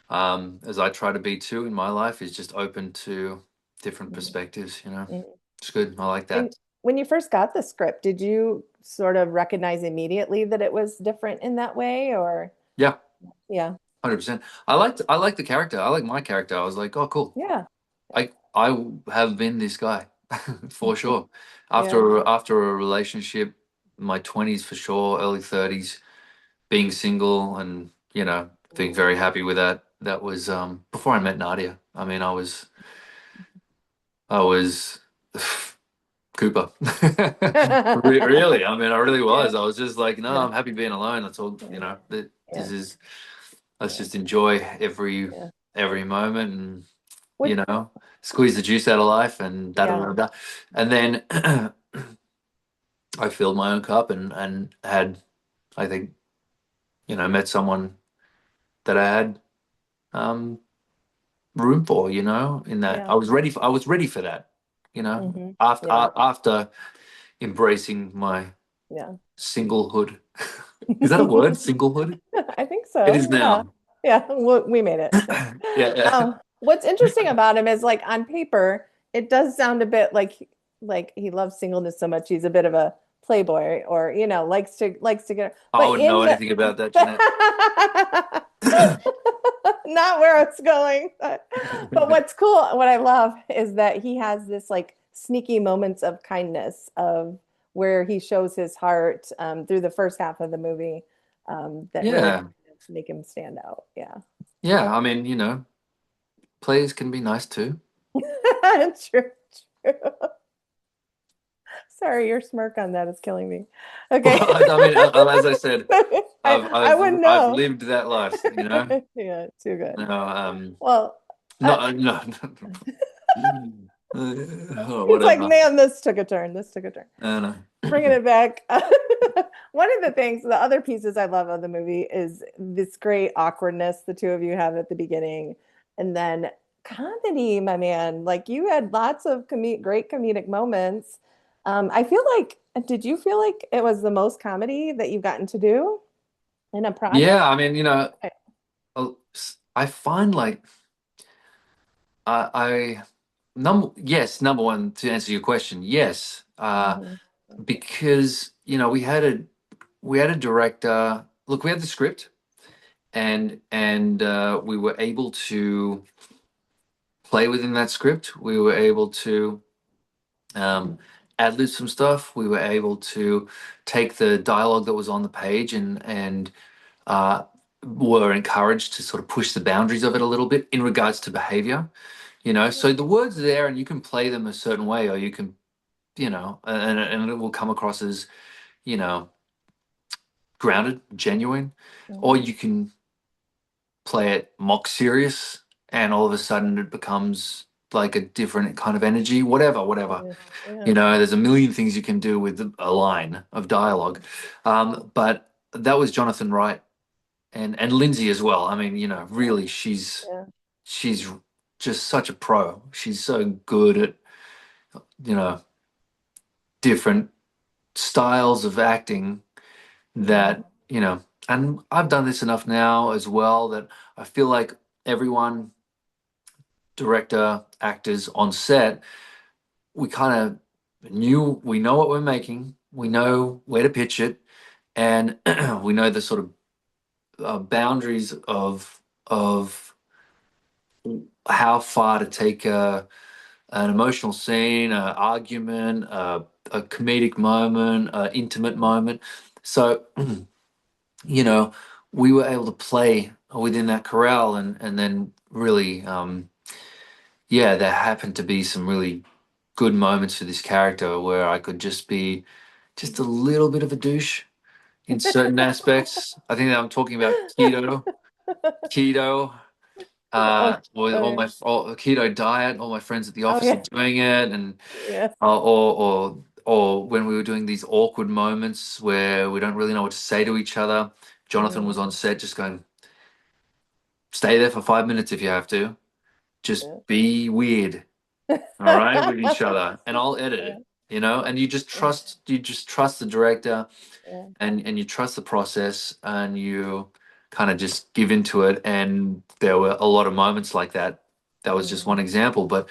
B: as I try to be too in my life, is just open to different
A: Mhm.
B: perspectives.
A: Mhm.
B: It's good. I like that.
A: When you first got the script, did you sort of recognize immediately that it was different in that way, or
B: Yeah,
A: yeah,
B: 100%. I like the character. I like my character. I was like, oh, cool.
A: yeah,
B: I have been this guy for sure.
A: yeah,
B: After a relationship, my 20s for sure, early 30s, being single, and being very happy with that. That was before I met Nadia. I mean, I was Cooper. Really, I mean, I really
A: yeah,
B: was. I was just like, no,
A: yeah,
B: I'm happy being alone. That's all.
A: yeah,
B: This
A: yeah,
B: is Let's
A: yeah,
B: just enjoy every
A: yeah.
B: every moment, and
A: What?
B: squeeze the juice out of life, and da da
A: Yeah,
B: da da. And then I filled my own cup, and had, I think, met someone that I had um room for, in that
A: yeah,
B: I was ready for that,
A: hmm, yeah,
B: after embracing my
A: yeah.
B: singlehood. Is that a word? Singlehood?
A: I think
B: It
A: so.
B: is
A: Yeah,
B: now.
A: yeah. We made it. Yeah.
B: Yeah.
A: What's interesting about him is like on paper, it does sound a bit like he loves singleness so much. He's a bit of a playboy or likes to get,
B: I
A: but
B: wouldn't know
A: in the
B: anything about that, Jeanette.
A: not where it's going. But what's cool, what I love is that he has this like sneaky moments of kindness of where he shows his heart through the first half of the movie that really
B: Yeah.
A: make him stand out. Yeah.
B: Yeah. I mean, players can be nice too.
A: True, true. Sorry, your smirk on that is killing me.
B: Well,
A: Okay.
B: I mean, as I said, I've
A: I
B: I've
A: wouldn't
B: I've
A: know.
B: lived that life, you know.
A: Yeah, too good.
B: No,
A: Well,
B: no,
A: uh,
B: no,
A: it's like,
B: whatever.
A: man, this took a turn. This took a turn.
B: No.
A: Bringing it back. One of the things, the other pieces I love of the movie is this great awkwardness the two of you have at the beginning. And then comedy, my man. Like you had lots of great comedic moments. I feel like, did you feel like it was the most comedy that you've gotten to do in a project?
B: Yeah, I mean, uh, I find like I number one to answer your question, yes,
A: Mhm.
B: because we had a director. Look, we had the script, and we were able to play within that script. We were able to um, ad lib some stuff. We were able to take the dialogue that was on the page and uh, were encouraged to sort of push the boundaries of it a little bit in regards to behavior. So the words are there and you can play them a certain way, or you can, and it will come across as, you know, grounded, genuine, or
A: Mhm.
B: you can play it mock serious and all of a sudden it becomes like a different kind of energy, whatever.
A: Yeah, yeah.
B: There's a million things you can do with a line of dialogue. But that was Jonathan Wright and Lindsay as well. I mean, really,
A: Yeah.
B: she's just such a pro. She's so good at you know different styles of acting
A: Mhm.
B: that and I've done this enough now as well that I feel like everyone, director, actors on set, we kind of we know what we're making, we know where to pitch it, and we know the sort of boundaries of how far to take an emotional scene, an argument, a comedic moment, an intimate moment. So, you know, we were able to play within that corral, and then really, yeah, there happened to be some really good moments for this character where I could just be just a little bit of a douche in certain aspects. I think that I'm talking about keto,
A: Oh,
B: with
A: oh yeah.
B: all the keto diet. All my friends at the
A: Oh
B: office are
A: yeah.
B: doing it, and
A: Yes.
B: or when we were doing these awkward moments where we don't really know what to say to each other. Jonathan was
A: Mm,
B: on set just going, "Stay there for 5 minutes if you have to. Just
A: yeah.
B: be weird, all right, with each other, and I'll edit
A: Yeah,
B: it." And you just trust the director,
A: yeah.
B: and you trust the process, and you kind of just give into it. And there were a lot of moments like that. That was just one
A: Mm,
B: example, but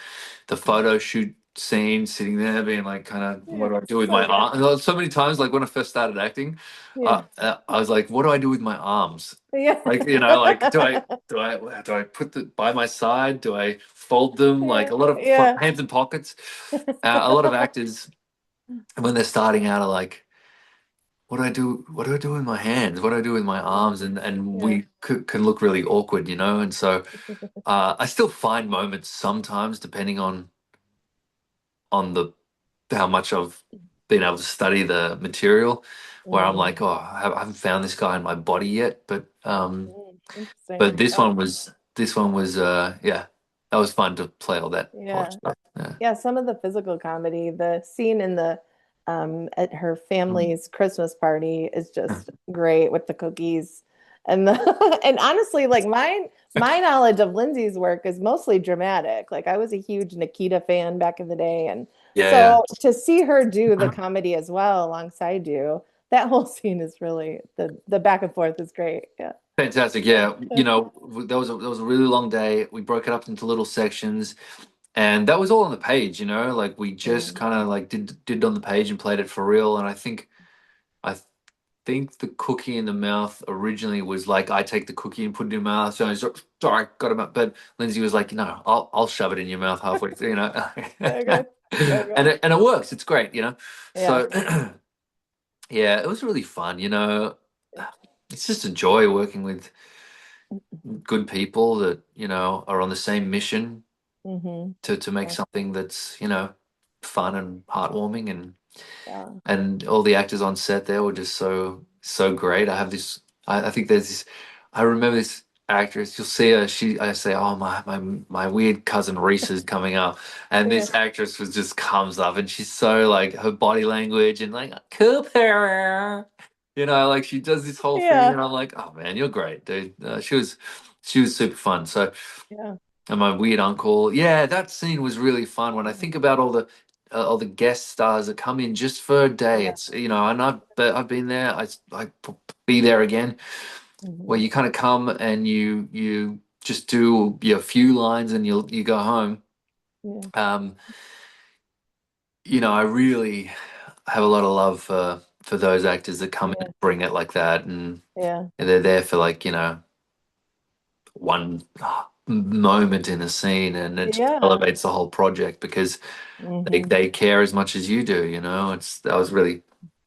B: the photo shoot scene, sitting there being like, kind of, what
A: yeah,
B: do I do with
A: so
B: my
A: good.
B: arm? And so many times, like when I first started acting,
A: Yeah.
B: I was like, what do I do with my arms?
A: Yeah.
B: Like, like, do I put the by my side? Do I fold them? Like
A: Yeah.
B: a lot of
A: Yeah.
B: hands in pockets. A lot of actors when they're starting out are like, what do I do? What do I do with my hands? What do I do with my arms? And
A: Yeah.
B: we can look really awkward, And so I still find moments sometimes, depending on the how much I've been able to study the material, where I'm
A: Mm,
B: like, oh, I haven't found this guy in my body yet. But
A: interesting.
B: this one was yeah, that was fun to play all that horror
A: Yeah.
B: stuff. Yeah.
A: Yeah, some of the physical comedy, the scene in the at her
B: Mm.
A: family's Christmas party is just great with the cookies. And the and honestly, like my knowledge of Lindsay's work is mostly dramatic. Like I was a huge Nikita fan back in the day, and
B: Yeah,
A: so to see her do the
B: yeah.
A: comedy as well alongside you, that whole scene is really the back and forth is great. Yeah.
B: Fantastic. Yeah. That was a really long day. We broke it up into little sections. and that was all on the page, you know, like we just
A: Mm.
B: kind of like did it on the page and played it for real. And I think the cookie in the mouth originally was like I take the cookie and put it in my mouth. So I was like, sorry, got him up. But Lindsay was like, no, I'll shove it in your mouth halfway through, you know.
A: Okay.
B: And
A: Okay.
B: it works. It's great, you know.
A: Yeah.
B: So yeah, it was really fun, you know. It's just a joy working with good people that, you know, are on the same mission
A: Mm-hmm.
B: to make
A: Yeah.
B: something that's, you know, fun and heartwarming,
A: Yeah.
B: and all the actors on set there were just so great. I have this I think there's this I remember this actress, you'll see her, I say, oh my weird cousin Reese is coming up, and
A: Yeah.
B: this actress was just comes up and she's so like her body language and like Cooper, you know, like she does this whole thing and
A: Yeah.
B: I'm like, oh man, you're great, dude. She was super fun. So
A: Yeah.
B: and my weird uncle. Yeah, that scene was really fun. When I think about all the guest stars that come in just for a day,
A: Yeah.
B: it's you know, and I've been there. Be there again, where
A: Mm-hmm.
B: you kind of come and you just do your few lines and you go home.
A: Yeah.
B: Um, you know, I really have a lot of love for those actors that come in
A: Yeah.
B: and bring it like that, and
A: Yeah.
B: they're there for like you know one moment in a scene, and it just
A: Yeah.
B: elevates the whole project because
A: Mm-hmm.
B: they care as much as you do, you know. That was really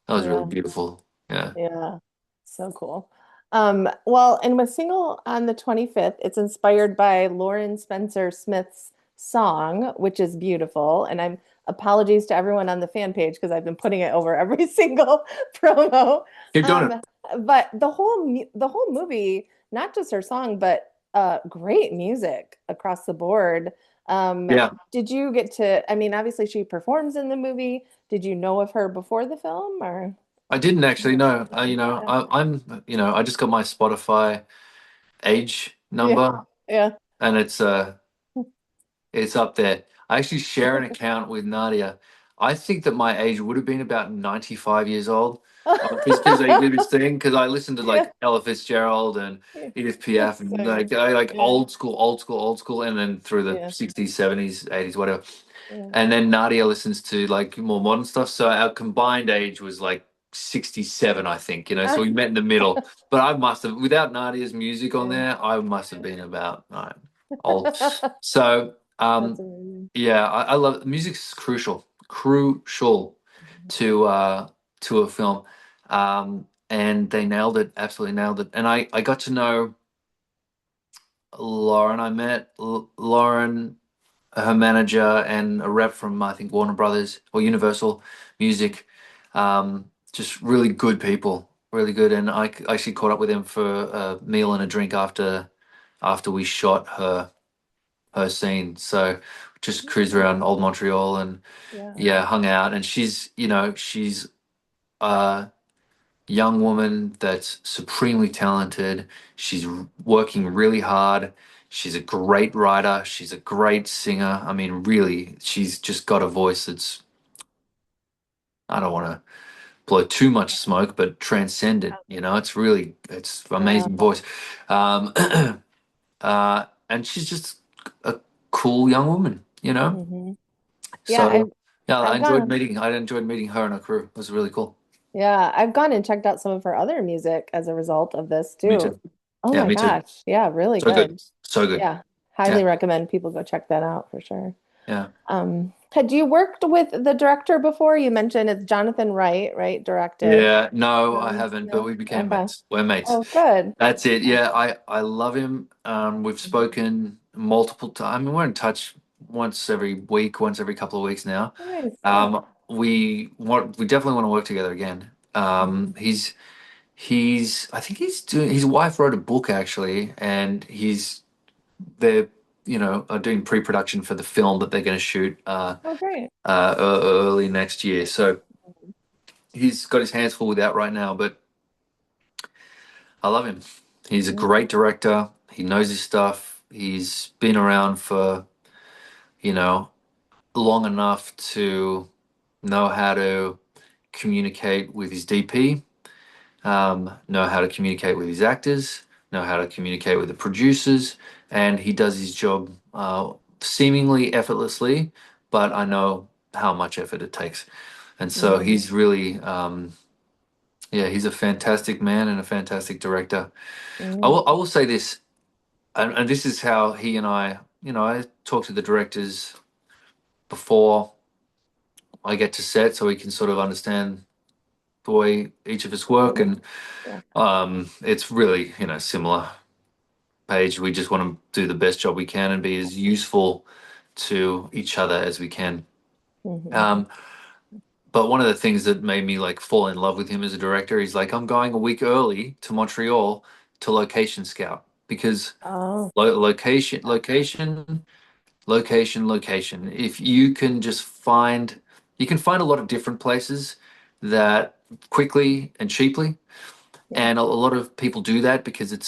A: Yeah.
B: beautiful. Yeah.
A: Yeah. So cool. Well, and with Single on the 25th, it's inspired by Lauren Spencer Smith's song, which is beautiful. And I'm apologies to everyone on the fan page because I've been putting it over every single promo.
B: Keep doing it.
A: Um, but the whole movie, not just her song, but great music across the board.
B: Yeah.
A: Did you get to, I mean, obviously she performs in the movie. Did you know of her before the film or?
B: I didn't actually know.
A: No.
B: You know,
A: Yeah.
B: you know, I just got my Spotify age
A: Yeah.
B: number
A: Yeah.
B: and it's up there. I actually share an account with Nadia. I think that my age would have been about 95 years old. Just because they do this thing, because I listened to
A: Yeah.
B: like Ella Fitzgerald and
A: Yeah.
B: Edith Piaf and
A: Same.
B: like I like
A: Yeah.
B: old school, and then through the
A: Yeah.
B: 60s, 70s, 80s, whatever.
A: Yeah.
B: And then Nadia listens to like more modern stuff. So our combined age was like 67, I think, you know. So we met in the middle. But I must have, without Nadia's music on
A: Yeah.
B: there, I must have
A: Yeah.
B: been about old. So
A: That's amazing.
B: yeah, I love music's crucial to a film. And they nailed it, absolutely nailed it. And I got to know Lauren. I met Lauren, her manager, and a rep from I think Warner Brothers or Universal Music. Just really good people, really good. And I actually caught up with them for a meal and a drink after we shot her scene. So just cruised around Old Montreal and
A: Yeah.
B: yeah, hung out. And she's, you know, she's a young woman that's supremely talented. She's working really hard. She's a great writer. She's a great singer. I mean, really, she's just got a voice that's, I don't want to blow too much smoke, but transcendent. You know, it's
A: Yeah.
B: amazing voice. Um, and she's just a cool young woman, you know?
A: Hmm. Yeah,
B: So yeah,
A: I've gone.
B: I enjoyed meeting her and her crew. It was really cool.
A: Yeah, I've gone and checked out some of her other music as a result of this
B: Me
A: too.
B: too.
A: Oh
B: Yeah,
A: my
B: me too.
A: gosh. Yeah, really
B: So good.
A: good.
B: So good.
A: Yeah.
B: Yeah.
A: Highly recommend people go check that out for sure.
B: Yeah.
A: Had you worked with the director before? You mentioned it's Jonathan Wright, right? Directed.
B: Yeah. No, I haven't, but
A: No?
B: we became
A: Okay.
B: mates. We're mates.
A: Oh, good.
B: That's it. Yeah, I love him. We've spoken multiple times. I mean, we're in touch once every week, once every couple of weeks now.
A: Nice. Yeah.
B: We definitely want to work together again. I think he's doing his wife wrote a book actually, and they're are doing pre-production for the film that they're going to shoot
A: Oh, great.
B: early next year. So he's got his hands full with that right now, but I love him. He's a
A: Yeah.
B: great director. He knows his stuff. He's been around for, you know, long enough to know how to communicate with his DP, know how to communicate with his actors, know how to communicate with the producers, and he does his job seemingly effortlessly, but I know how much effort it takes. And so
A: Hmm.
B: he's really, yeah, he's a fantastic man and a fantastic director.
A: Hmm.
B: I will say this, and this is how he and I talk to the directors before I get to set so we can sort of understand the way each of us work.
A: Hmm.
B: And
A: Yeah.
B: it's really, similar page. We just want to do the best job we can and be as useful to each other as we can.
A: Hmm.
B: Um, but one of the things that made me like fall in love with him as a director, he's like, I'm going a week early to Montreal to location scout because
A: Oh,
B: location. If you can just you can find a lot of different places that quickly and cheaply.
A: yeah.
B: And a lot of people do that because it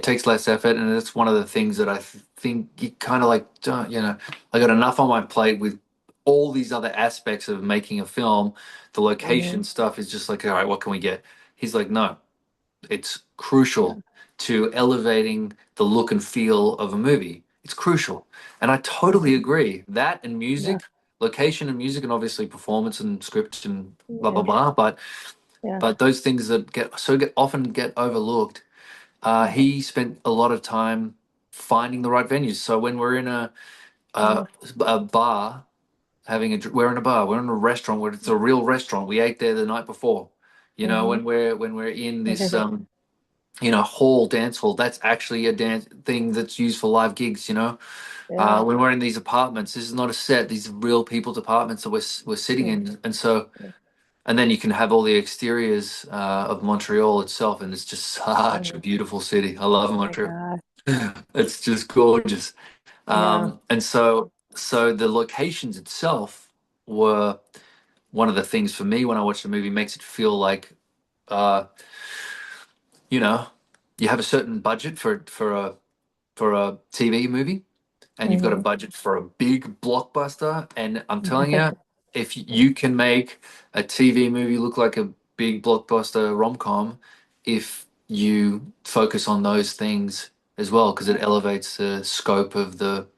B: takes less effort. And it's one of the things that think you kind of like, I got enough on my plate with all these other aspects of making a film. The
A: Hmm.
B: location stuff is just like, all right, what can we get? He's like, no, it's
A: Yeah.
B: crucial to elevating the look and feel of a movie. It's crucial. And I totally
A: Hmm.
B: agree. That and
A: Yeah.
B: music, location and music, and obviously performance and script and blah blah
A: Yeah.
B: blah.
A: Yeah.
B: But those things that get often get overlooked.
A: Hmm.
B: He spent a lot of time finding the right venues. So when we're in
A: Hmm.
B: a bar we're in a bar, we're in a restaurant where it's a real restaurant. We ate there the night before.
A: Hmm.
B: When we're in this hall, dance hall, that's actually a dance thing that's used for live gigs.
A: Yeah.
B: When we're in these apartments, this is not a set. These are real people's apartments that we're sitting
A: Hmm.
B: in, and then you can have all the exteriors of Montreal itself, and it's just such a
A: Hmm.
B: beautiful city. I love
A: Oh my
B: Montreal.
A: gosh.
B: It's just gorgeous.
A: Yeah.
B: And so the locations itself were one of the things for me when I watch the movie makes it feel like uh, you know, you have a certain budget for a TV movie, and you've got a
A: Hmm.
B: budget for a big blockbuster. And I'm telling you, if you can make a TV movie look like a big blockbuster rom-com, if you focus on those things as well, because it elevates the scope of the
A: Hmm.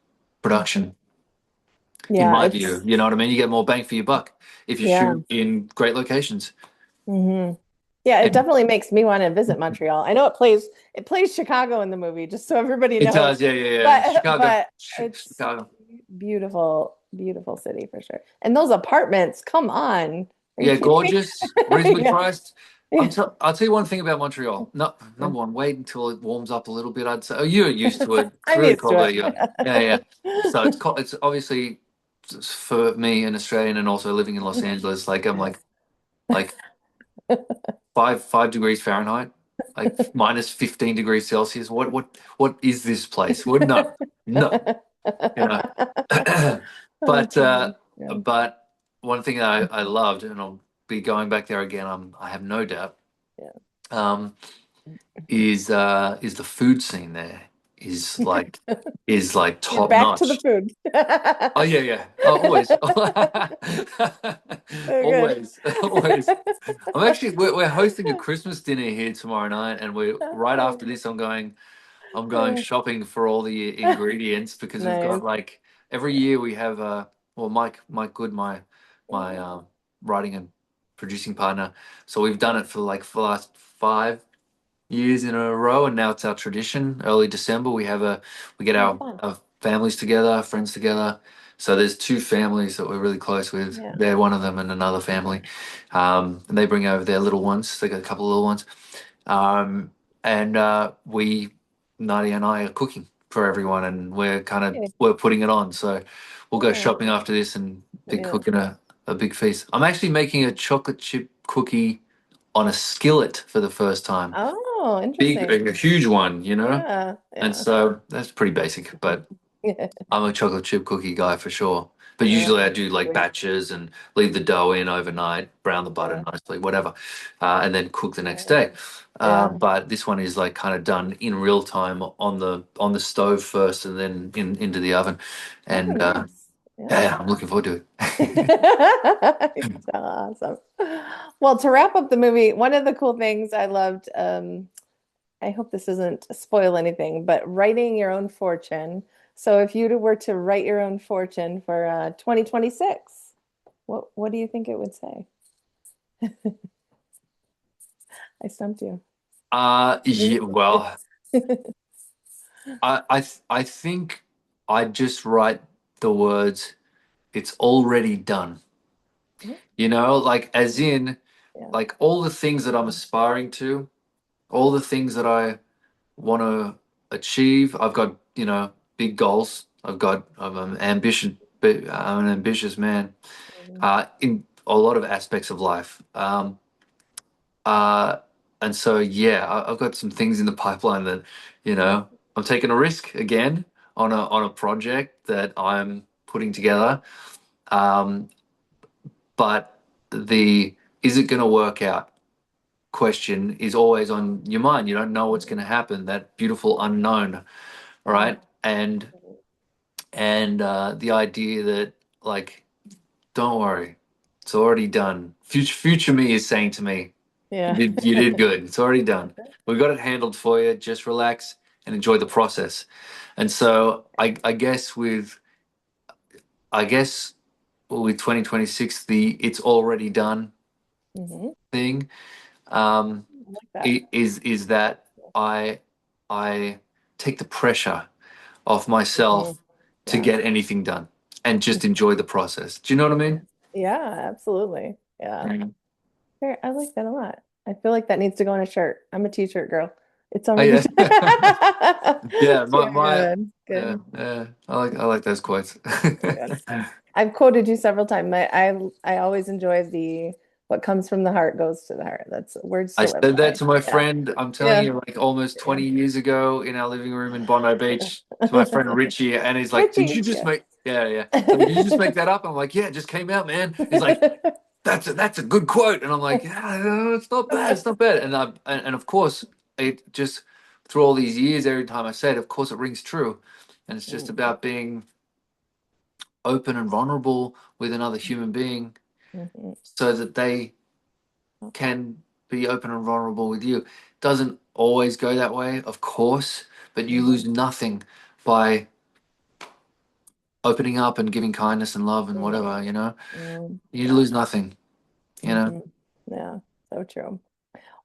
B: production, in
A: Yeah.
B: my view. You know what I mean? You get more bang for your buck if you
A: Yeah.
B: shoot in great locations.
A: Hmm. Yeah, it
B: And
A: definitely makes me want to visit Montreal. I know it plays Chicago in the movie, just so everybody
B: it
A: knows.
B: does, yeah, yeah, yeah.
A: But
B: Chicago,
A: but it's
B: Chicago.
A: beautiful, beautiful city for sure. And those apartments, come on. Are you
B: Yeah,
A: kidding me?
B: gorgeous, reasonably
A: Yeah.
B: priced.
A: Yeah.
B: I'll tell you one thing about Montreal. No, number one, wait until it warms up a little bit. I'd say. Oh, you're used to it. It's
A: I'm
B: really
A: used
B: cold
A: to
B: there. Yeah, yeah, yeah.
A: it.
B: So it's obviously for me, an Australian, and also living in Los Angeles. Like I'm like 5 degrees Fahrenheit, like minus 15 degrees Celsius. What is this place? What no, no. You know.
A: Oh,
B: But
A: God. Yeah.
B: but one thing I loved, and I'll be going back there again. I have no doubt.
A: Yeah.
B: Um, is the food scene there is like is like
A: We're
B: top
A: back to the
B: notch.
A: food.
B: Oh yeah, yeah. Oh, always,
A: Oh, good.
B: always, always. We're hosting a Christmas dinner here tomorrow night, and we're right after this. I'm going shopping for all the ingredients because we've got
A: Nice.
B: like every year we have well Mike Good, my writing and producing partner. So we've done it for the last 5 years in a row, and now it's our tradition. Early December we get
A: Oh,
B: our,
A: fun.
B: our families together, friends together. So there's two families that we're really close with.
A: Yeah.
B: They're one of them, and another family, and they bring over their little ones. They got a couple of little ones, and Nadia and I are cooking for everyone, and
A: Okay.
B: we're putting it on. So we'll go
A: Oh,
B: shopping after this and be
A: yeah.
B: cooking a big feast. I'm actually making a chocolate chip cookie on a skillet for the first time.
A: Oh,
B: Big,
A: interesting.
B: a huge one.
A: Yeah.
B: And
A: Yeah.
B: so that's pretty basic, but I'm a chocolate chip cookie guy for sure. But
A: Yeah.
B: usually I do like
A: Sweet.
B: batches and leave the dough in overnight, brown the butter
A: Yeah.
B: nicely, whatever, and then cook the next
A: Yeah.
B: day.
A: Yeah.
B: But this one is like kind of done in real time on the stove first, and then into the oven.
A: Oh,
B: And
A: nice. Yeah.
B: yeah, I'm looking forward to it.
A: Awesome. Well, to wrap up the movie, one of the cool things I loved, I hope this doesn't spoil anything, but writing your own fortune So if you were to write your own fortune for 2026, what do you think it would say? I stumped you.
B: Yeah, well, I think I'd just write the words, it's already done. You know, like as in
A: Yeah.
B: like all the things that I'm aspiring to, all the things that I want to achieve. I've got, big goals. I'm an ambition, but I'm an ambitious man
A: Mhm.
B: in a lot of aspects of life. Uh, and so, yeah, I've got some things in the pipeline that, I'm taking a risk again on a project that I'm putting together. Um, but the is it going to work out question is always on your mind. You don't know what's going to happen. That beautiful unknown,
A: Mhm.
B: right? And the idea that like, don't worry, it's already done. Future me is saying to me,
A: Yeah.
B: you did good. It's already done. We got it handled for you. Just relax and enjoy the process. And so I guess with 2026, the it's already done
A: Hmm.
B: thing um,
A: I like that.
B: is that I I take the pressure off
A: Mhm.
B: myself to
A: Yeah.
B: get anything done and just enjoy the process. Do you know what I
A: Yeah.
B: mean?
A: Yeah, absolutely. Yeah.
B: Mm.
A: I like that a lot. I feel like that needs to go on a shirt. I'm a t-shirt girl. It's
B: Oh
A: already
B: yeah,
A: done.
B: yeah.
A: Too
B: My
A: good.
B: yeah,
A: Good.
B: yeah. I like those quotes.
A: Good. I've quoted you several times. I always enjoy the what comes from the heart goes to the heart. That's words
B: I
A: to live
B: said that
A: by.
B: to my
A: Yeah.
B: friend, I'm telling
A: Yeah.
B: you, like almost
A: Yeah.
B: 20 years ago in our living room in Bondi Beach, to my friend Richie, and he's like, "Did you
A: Richie.
B: just
A: Yeah.
B: make?" Yeah, yeah. So did you just make that up? I'm like, "Yeah, it just came out, man." He's like, "That's a good quote," and I'm like, "Yeah, it's not bad, it's not bad." And of course, it just through all these years, every time I say it, of course, it rings true, and it's just about being open and vulnerable with another human being,
A: Mhm.
B: so that they can be open and vulnerable with you. Doesn't always go that way, of course, but you
A: Mhm.
B: lose nothing by opening up and giving kindness and love and
A: Mhm.
B: whatever, you know?
A: Mhm.
B: You
A: Yeah.
B: lose nothing, you know?
A: Mhm. Yeah. So true.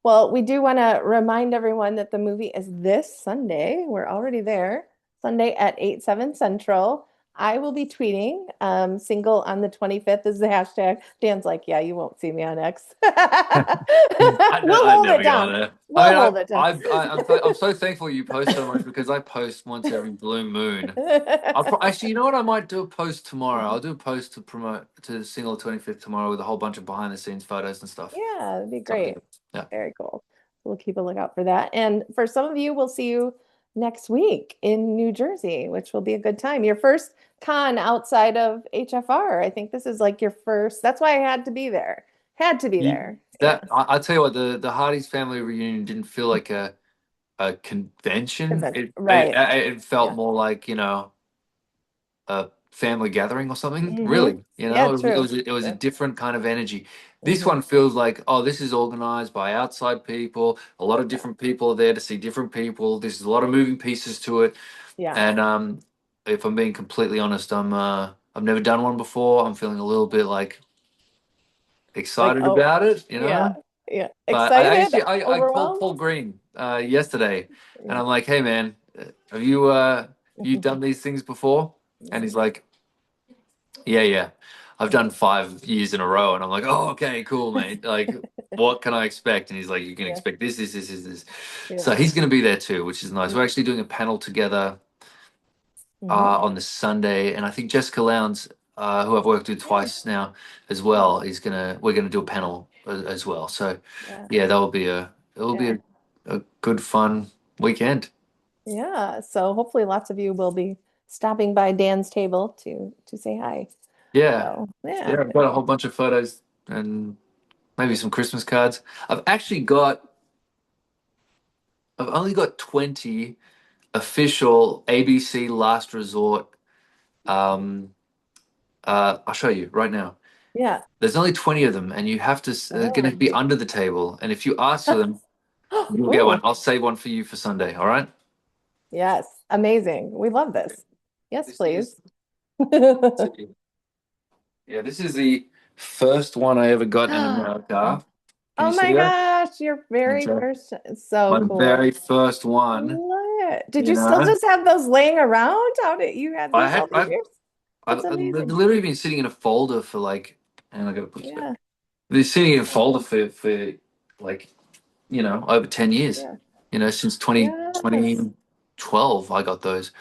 A: Well, we do want to remind everyone that the movie is this Sunday. We're already there. Sunday at 8, 7 Central. I will be tweeting single on the 25th is the hashtag. Dan's like, yeah, you won't see me on X. We'll
B: I'd
A: hold it
B: never go
A: down.
B: there. I
A: We'll
B: mean,
A: hold it down.
B: I'm so thankful you post so much because I post once every blue moon. Actually, you know what? I might do a post tomorrow. I'll do a post to promote to single 25th tomorrow with a whole bunch of behind the scenes photos and stuff.
A: Yeah, that'd be
B: So,
A: great.
B: yeah.
A: Very cool. We'll keep a lookout for that. And for some of you, we'll see you next week in New Jersey, which will be a good time. Your first con outside of HFR. I think this is like your first. That's why I had to be there. Had to be there. Yeah.
B: I tell you what, the Hardy's family reunion didn't feel like a convention.
A: Right.
B: It felt
A: Yeah.
B: more like, a family gathering or something.
A: Hmm.
B: Really,
A: Yeah,
B: it
A: true.
B: was a
A: True.
B: different kind of energy. This
A: Hmm.
B: one feels like, oh, this is organized by outside people. A lot of different people are there to see different people. There's a lot of moving pieces to it.
A: Yeah.
B: And if I'm being completely honest, I've never done one before. I'm feeling a little bit like
A: Like,
B: excited
A: oh,
B: about it,
A: yeah. Yeah.
B: But I
A: Excited?
B: actually I called
A: Overwhelmed?
B: Paul Green yesterday, and
A: Yeah.
B: I'm like, "Hey man, have you done these things before?" And he's like, "Yeah, yeah, I've done 5 years in a row." And I'm like, "Oh, okay, cool, mate. Like, what can I expect?" And he's like, "You can
A: Yeah.
B: expect this." So
A: Yeah.
B: he's going to be there too, which is nice. We're
A: Mhm.
B: actually doing a panel together
A: Mhm.
B: on the Sunday, and I think Jessica Lowndes, who I've worked with
A: Yeah.
B: twice now as well, is gonna we're gonna do a panel as well. So
A: Yeah.
B: yeah, it will be
A: Yeah.
B: a good fun weekend.
A: Yeah. So hopefully lots of you will be stopping by Dan's table to say hi.
B: Yeah,
A: So yeah,
B: yeah, I've got
A: very
B: a whole
A: cool.
B: bunch of photos and maybe some Christmas cards. I've actually got I've only got 20 official ABC Last Resort. Um, I'll show you right now.
A: Yeah.
B: There's only 20 of them, and you have to going to
A: Oh.
B: be under the table. And if you ask for them, you'll get one.
A: Ooh.
B: I'll save one for you for Sunday. All right?
A: Yes. Amazing. We love this. Yes,
B: This is,
A: please. Oh
B: yeah, this is the first one I ever got in America. Can you see
A: my
B: that?
A: gosh, your
B: That's
A: very first. So
B: my
A: cool.
B: very first one,
A: What? Did
B: you
A: you still
B: know.
A: just have those laying around? How did you have
B: I
A: these
B: had
A: all these years? That's
B: I've
A: amazing.
B: literally been sitting in a folder for like, and I gotta put this back.
A: Yeah.
B: Been sitting in a
A: Oh,
B: folder for like, over 10 years.
A: yeah.
B: Since 20
A: Yes.
B: 2012 I got those.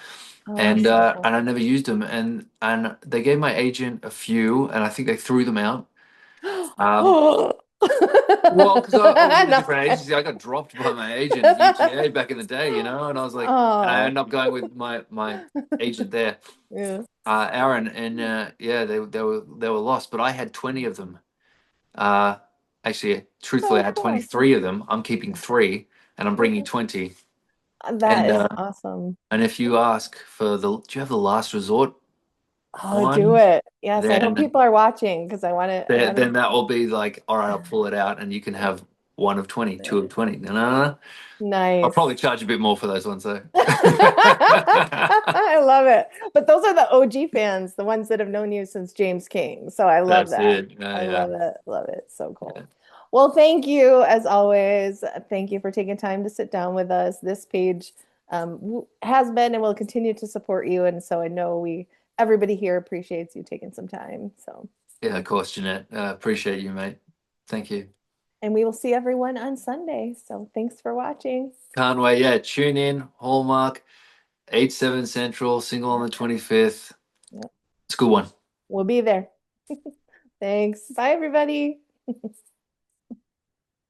A: Oh,
B: And
A: so cool.
B: and I never used them, and they gave my agent a few, and I think they threw them out. Um,
A: Oh.
B: well, because I was with a
A: No.
B: different agency, I got dropped by my agent, UGA, back in the day, and I was like, and I
A: Oh.
B: ended up going with my agent there,
A: Yeah.
B: Aaron, and yeah, they were lost, but I had 20 of them. Uh, Actually, truthfully, I
A: So
B: had
A: cool.
B: 23 of them. I'm keeping three, and I'm bringing 20.
A: That
B: And
A: is awesome.
B: if you ask for do you have the Last Resort
A: Oh, do
B: one?
A: it. Yes, I hope
B: Then
A: people are watching because I want to.
B: that will be like, all right, I'll pull it out, and you can have one of 20, two of 20. No, no, no. I'll probably
A: Nice.
B: charge a bit more for those ones though.
A: I love it. But those are the OG fans, the ones that have known you since James King. So I love
B: That's
A: that.
B: it. Yeah,
A: I
B: yeah,
A: love it. Love it. So
B: yeah.
A: cool. Well, thank you as always. Thank you for taking time to sit down with us. This page has been and will continue to support you. And so I know everybody here appreciates you taking some time. So,
B: Yeah, of course, Jeanette. Appreciate you, mate. Thank you.
A: and we will see everyone on Sunday. So thanks for watching.
B: Can't wait. Yeah, tune in. Hallmark, 8/7 Central, single on
A: Yep.
B: the 25th.
A: Yep.
B: It's a good one.
A: We'll be there. Thanks. Bye, everybody.